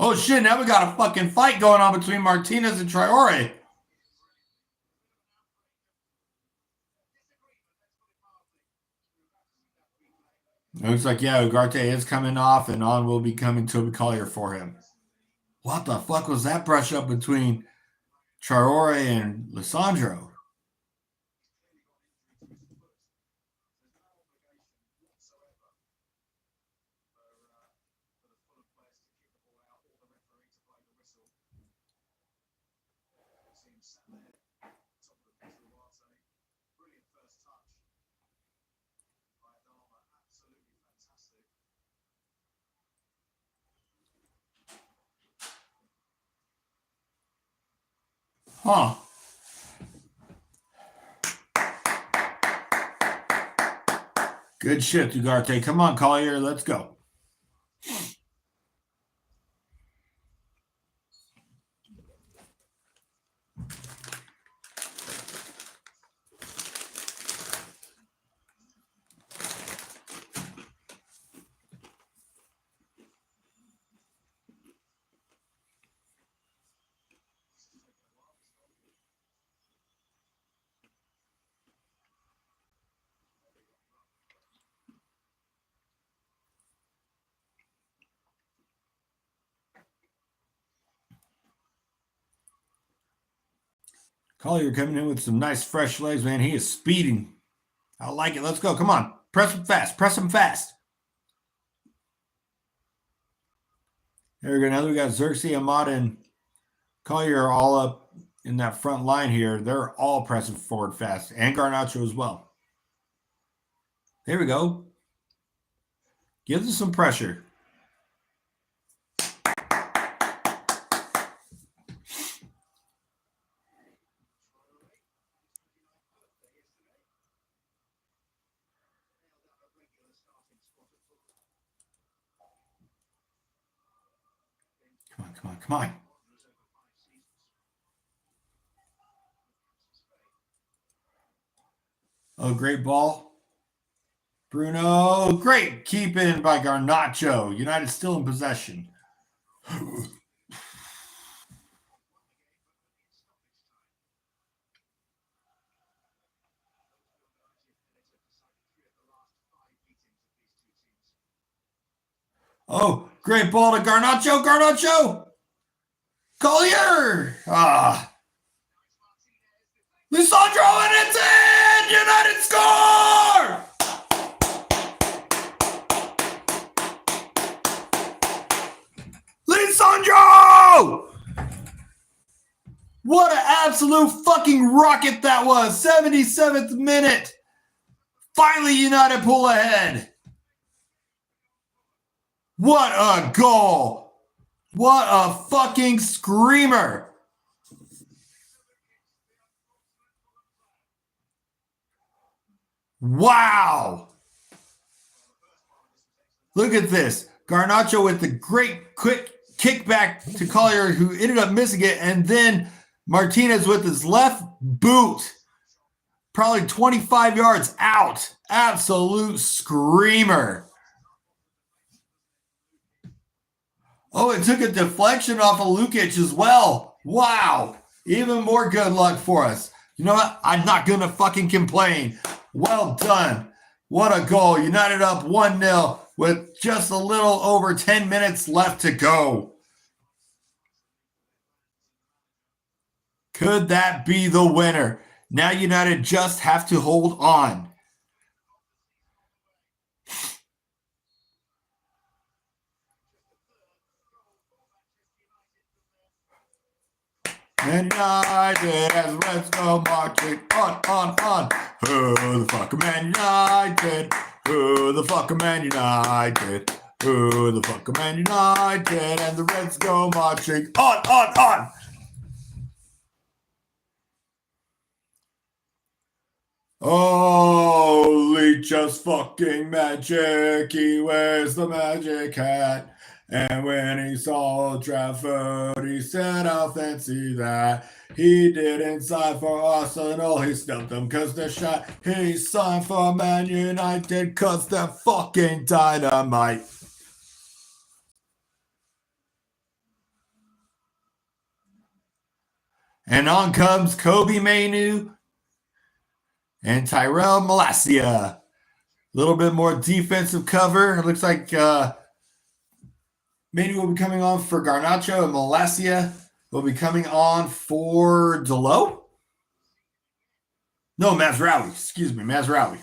Oh shit, now we got a fucking fight going on between Martinez and Traore. Looks like, yeah, Ugarte is coming off, and on will be coming Toby Collier for him. What the fuck was that brush up between Traore and Lissandro? Huh. Good shit, Ugarte. Come on, Collier. Let's go. Collier coming in with some nice fresh legs, man. He is speeding. I like it. Let's go. Come on. Press him fast. Press him fast. There we go. Now we got Xerxes, Ahmad, and Collier all up in that front line here. They're all pressing forward fast. And Garnacho as well. There we go. Gives us some pressure. Come on, come on, come on. Oh, great ball. Bruno, great keeping by Garnacho. United still in possession. Oh, great ball to Garnacho. Garnacho. Collier. Lisandro, and it's in! United score! Lisandro! What an absolute fucking rocket that was. 77th minute. Finally, United pull ahead. What a goal. What a fucking screamer. Wow. Look at this. Garnacho with the great quick kickback to Collier, who ended up missing it, and then Martinez with his left boot, probably 25 yards out. Absolute screamer. Oh, it took a deflection off of Lukic as well. Wow. Even more good luck for us. You know what? I'm not going to fucking complain. Well done. What a goal. United up 1-0 with just a little over 10 minutes left to go. Could that be the winner? Now United just have to hold on. And United as Reds go marching on. Who the fuck, Man United? Who the fuck, Man United? Who the fuck, Man United? And the Reds go marching on. Oh, Leach just fucking magic. He wears the magic hat. And when he saw Old Trafford, he said how fancy that. He didn't sign for Arsenal, he snubbed them because they're shot. He signed for Man United because they're fucking dynamite. And on comes Kobe Mainu and Tyrell Malacia. A little bit more defensive cover. It looks like Mainu will be coming on for Garnacho, and Malacia will be coming on for Delo. No, Mazraoui. Excuse me, Mazraoui.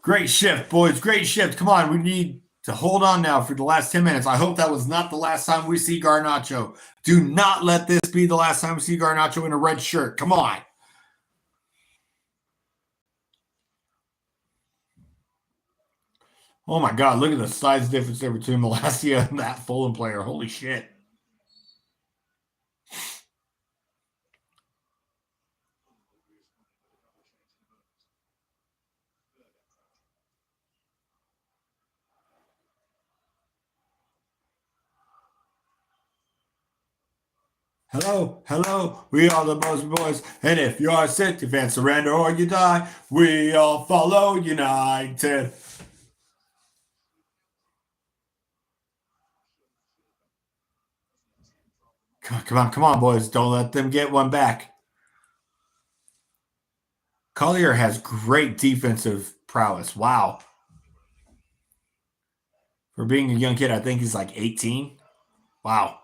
Great shift, boys. Great shift. Come on, we need to hold on now for the last 10 minutes. I hope that was not the last time we see Garnacho. Do not let this be the last time we see Garnacho in a red shirt. Come on. Oh my God, look at the size difference there between Malacia and that Fulham player. Holy shit. Hello, we are the Mosby Boys, and if you are sick, defend, surrender, or you die, we all follow United. Come on, boys. Don't let them get one back. Collier has great defensive prowess. Wow. For being a young kid, I think he's like 18. Wow.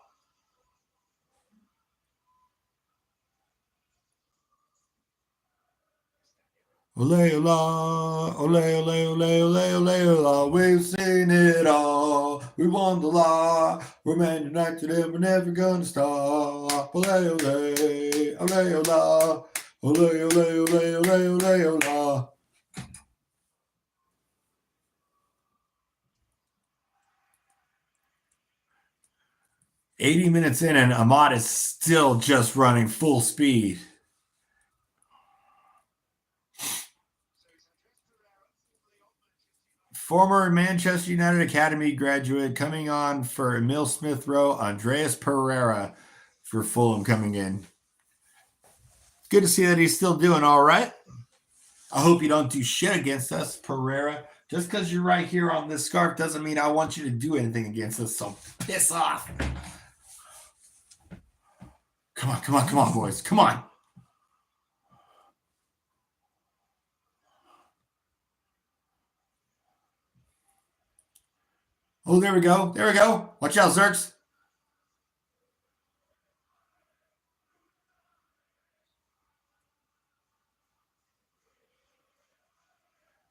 Ole, ola, ole, ole, ole, ole, ole, ola. We've seen it all. We won the law. We're Man United and we're never gonna stop. Ole, ole, ole, ola. Ole, ole, ole, ole, ole, ola. "80 minutes in, and Ahmad is still just running full speed. Former Manchester United Academy graduate coming on for Emil Smith Rowe, Andreas Pereira for Fulham coming in. Good to see that he's still doing all right. I hope you don't do shit against us, Pereira. Just because you're right here on this scarf doesn't mean I want you to do anything against us, so piss off. Come on, come on, come on, boys. Come on. Oh, there we go. There we go. Watch out, Zerks.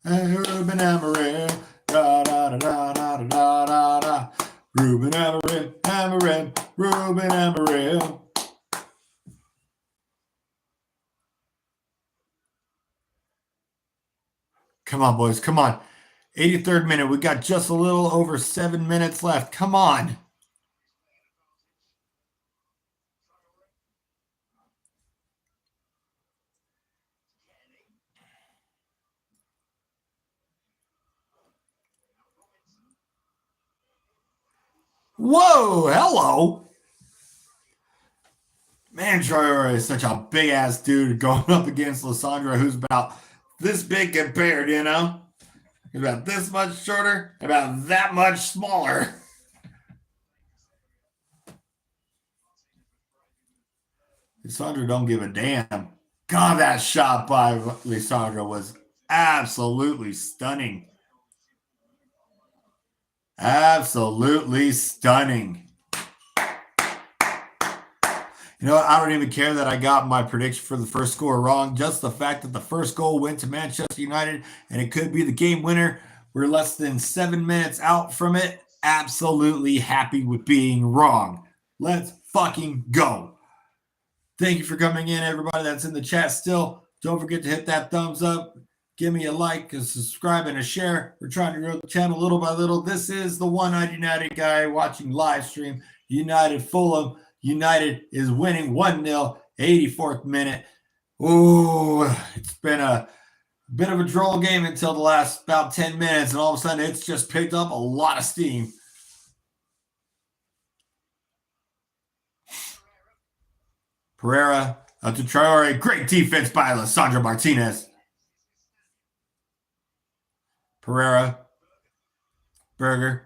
Ruben Amorim. Da, da, da, da, da, da, da, da. Ruben Amorim, Amorim, Ruben Amorim. Come on, boys. Come on. 83rd minute. We got just a little over 7 minutes left. Come on. Whoa, hello. Man, Traore is such a big ass dude going up against Lissandra, who's about this big compared, you know? He's about this much shorter, about that much smaller. Lissandra don't give a damn. God, that shot by Lissandra was absolutely stunning. Absolutely stunning. You know what? I don't even care that I got my prediction for the first score wrong. Just the fact that the first goal went to Manchester United and it could be the game winner. We're less than 7 minutes out from it. Absolutely happy with being wrong. Let's fucking go. Thank you for coming in, everybody that's in the chat still. Don't forget to hit that thumbs up. Give me a like, a subscribe, and a share. We're trying to grow the channel little by little. This is the One-Eyed United guy watching live stream. United Fulham. United is winning 1-0, 84th minute. Ooh, it's been a bit of a droll game until the last about 10 minutes, and all of a sudden it's just picked up a lot of steam. Pereira up to Traore. Great defense by Alessandro Martinez. Pereira. Berger.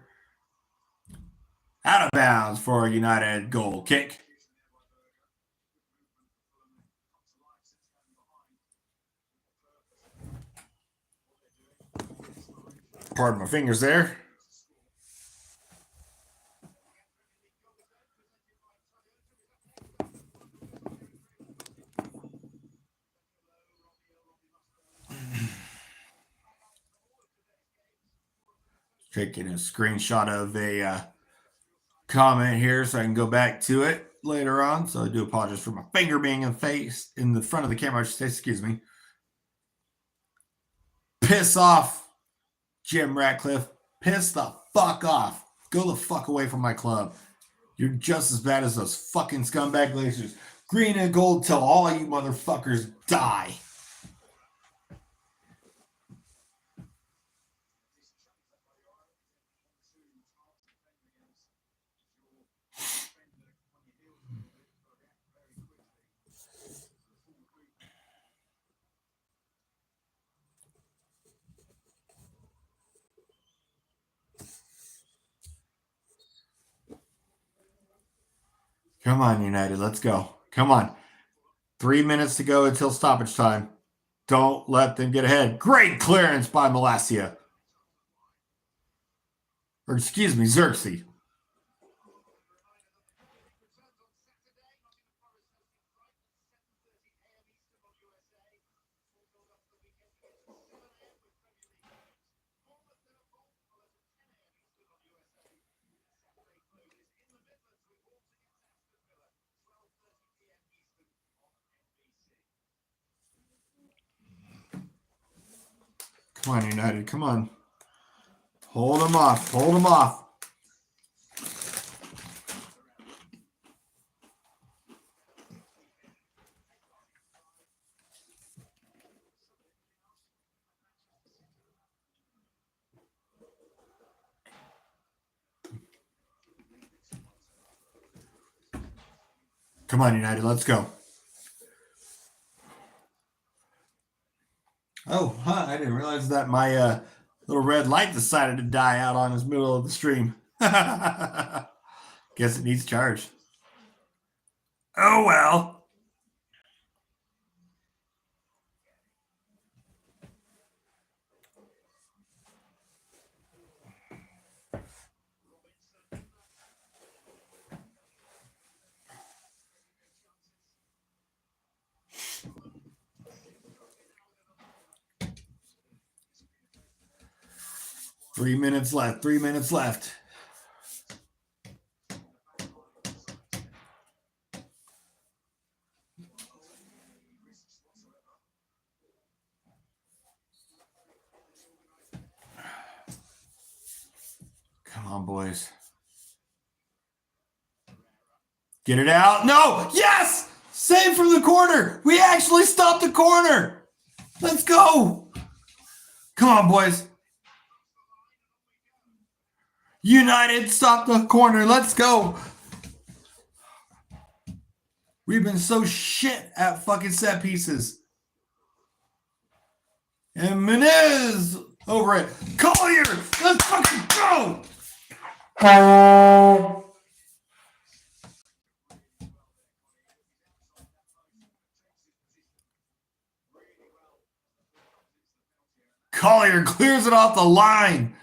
Out of bounds for a United goal kick. Pardon my fingers there. Taking a screenshot of a comment here so I can go back to it later on. So I do apologize for my finger being in the front of the camera. I should say, excuse me. Piss off, Jim Ratcliffe. Piss the fuck off. Go the fuck away from my club. You're just as bad as those fucking scumbag Glazers. Green and gold till all you motherfuckers die. Come on, United. Let's go. Come on. 3 minutes to go until stoppage time. Don't let them get ahead. Great clearance by Malacia. Or excuse me, Xerxes. Come on, United. Come on. Hold them off. Hold them off. Come on, United. Let's go. Oh, I didn't realize that my little red light decided to die out on this middle of the stream. Guess it needs charge. Oh, well. Three minutes left. 3 minutes left. Come on, boys. Get it out. No. Yes. Save from the corner. We actually stopped the corner. Let's go. Come on, boys. United, stop the corner. Let's go. We've been so shit at fucking set pieces. And Menez over it. Collier, let's fucking go. Collier clears it off the line.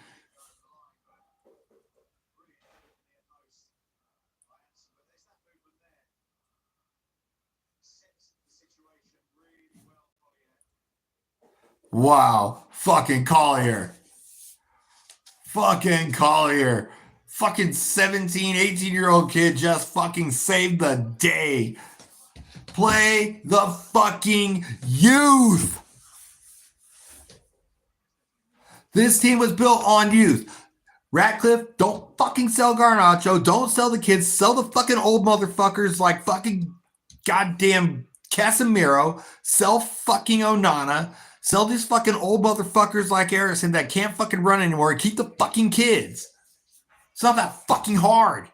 Wow. Fucking Collier. Fucking Collier. Fucking 17, 18-year-old kid just fucking saved the day. Play the fucking youth. This team was built on youth. Ratcliffe, don't fucking sell Garnacho. Don't sell the kids. Sell the fucking old motherfuckers like fucking goddamn Casemiro. Sell fucking Onana. Sell these fucking old motherfuckers like Erickson that can't fucking run anymore and keep the fucking kids. It's not that fucking hard.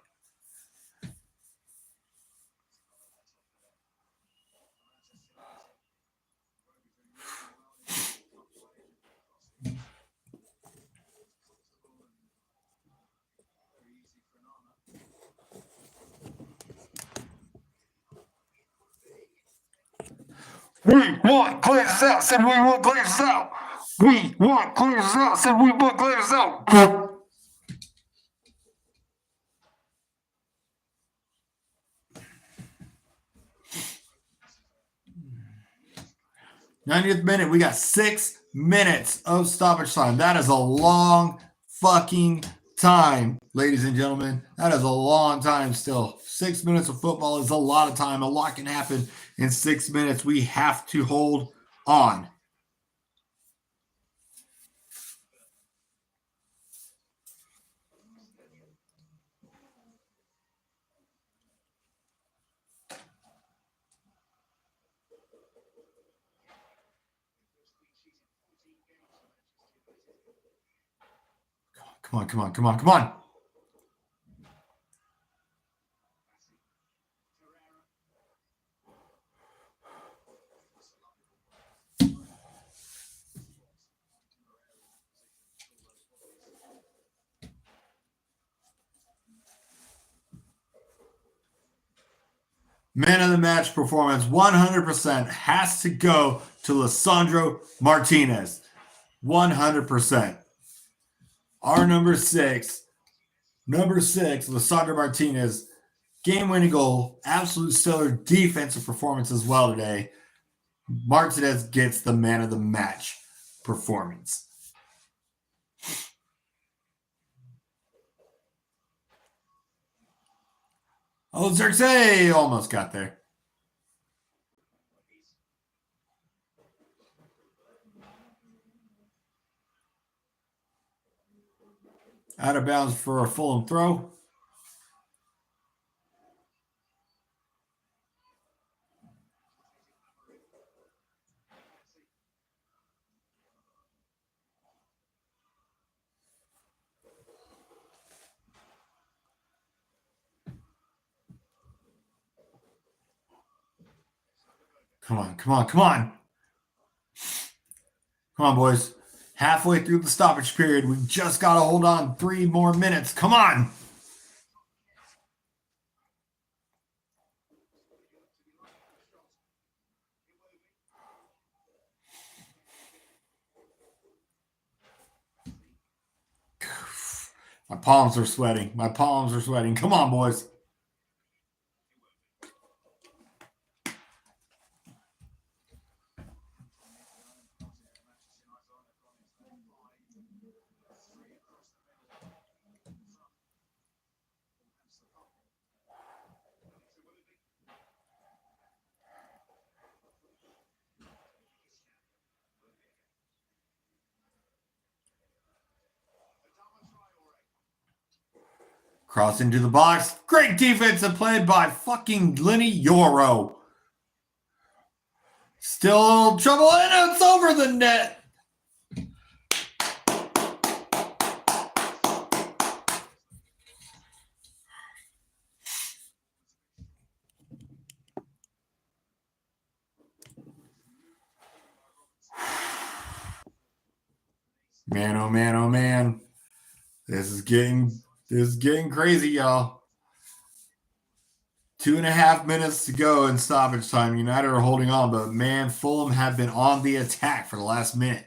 We want Glazers out, said we want Glazers out. We want Glazers out, said we want Glazers out. 90th minute, we got 6 minutes of stoppage time. That is a long fucking time, ladies and gentlemen. That is a long time still. 6 minutes of football is a lot of time. A lot can happen in 6 minutes. We have to hold on. Come on, come on, come on, come on. Man of the match performance, 100% has to go to Lisandro Martinez. 100%. Our number six, Lisandro Martinez, game-winning goal, absolute stellar defensive performance as well today. Martinez gets the man of the match performance. Oh, Xerxes almost got there. Out of bounds for a Fulham throw. Come on, come on, come on. Come on, boys. Halfway through the stoppage period. We've just got to hold on 3 more minutes. Come on. My palms are sweating. My palms are sweating. Come on, boys. Cross into the box. Great defensive play by fucking OneeyedUNITEDguy's. Still trouble, and it's over the net. Man, oh man, oh man. This is getting crazy, y'all. 2.5 minutes to go in stoppage time. United are holding on, but man, Fulham have been on the attack for the last minute.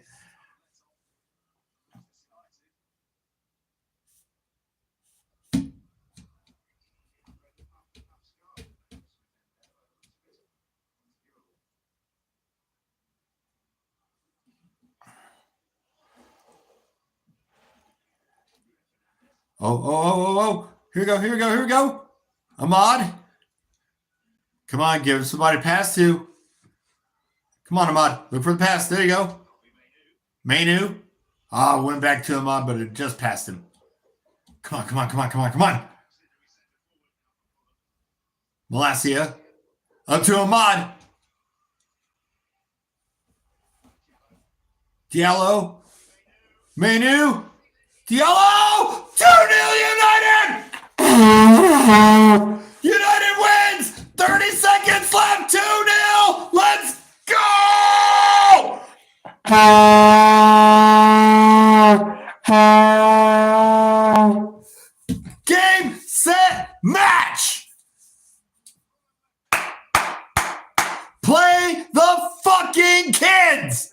Oh. Here we go. Ahmad. Come on, give somebody a pass to. Come on, Ahmad. Look for the pass. There you go. Mainu. Went back to Ahmad, but it just passed him. Come on. Malacia. Up to Ahmad. Diallo. Mainu. Diallo. 2-0 United! United wins! 30 seconds left! 2-0! Let's go! Game, set, match! Play the fucking kids!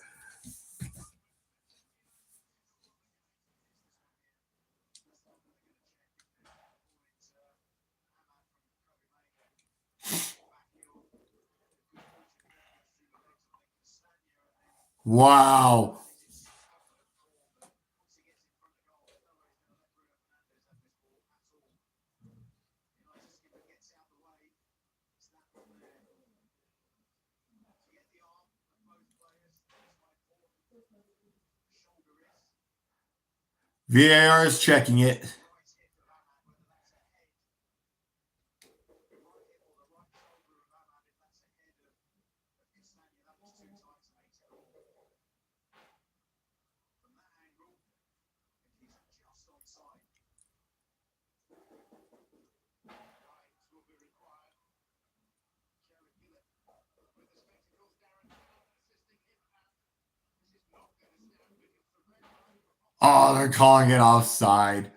Wow. VAR is checking it. Oh, they're calling it offside.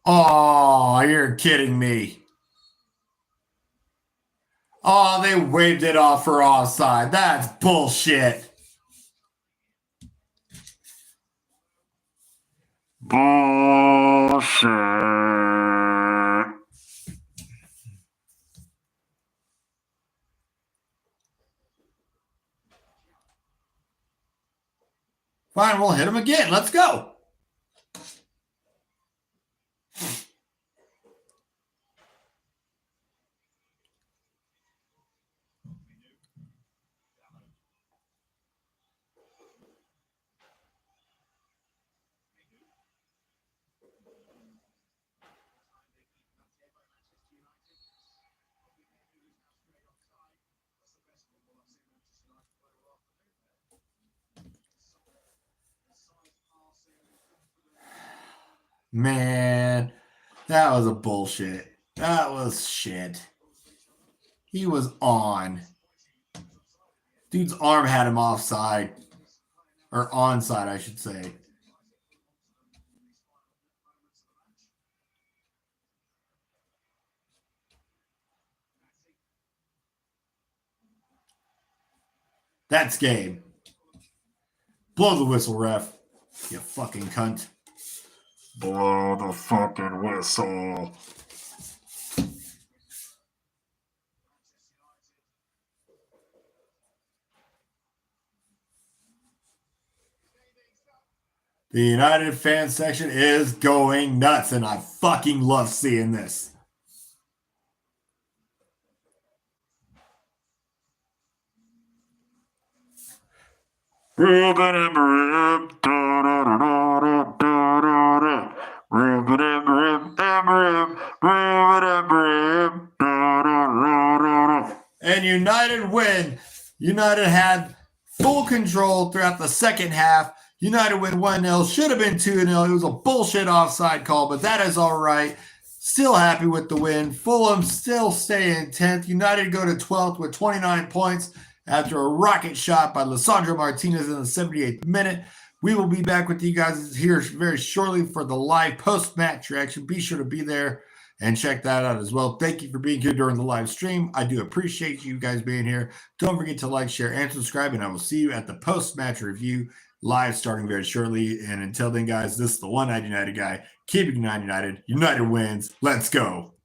Oh, you're kidding me. Oh, they waved it off for offside. That's bullshit. Bullshit. Fine, we'll hit him again. Let's go. Man, that was a bullshit. That was shit. He was on. Dude's arm had him offside. Or onside, I should say. That's game. Blow the whistle, ref. You fucking cunt. Blow the fucking whistle. The United fan section is going nuts, and I fucking love seeing this. Ruben Amorim. Ruben Amorim. Ruben Amorim. And United win. United had full control throughout the second half. United win 1-0. Should have been 2-0. It was a bullshit offside call, but that is all right. Still happy with the win. Fulham still stay in 10th. United go to 12th with 29 points after a rocket shot by Lisandro Martinez in the 78th minute. We will be back with you guys here very shortly for the live post-match reaction. Be sure to be there and check that out as well. Thank you for being here during the live stream. I do appreciate you guys being here. Don't forget to like, share, and subscribe, and I will see you at the post-match review live starting very shortly. And until then, guys, this is the One-Eyed United Guy. Keep it United. United wins. Let's go.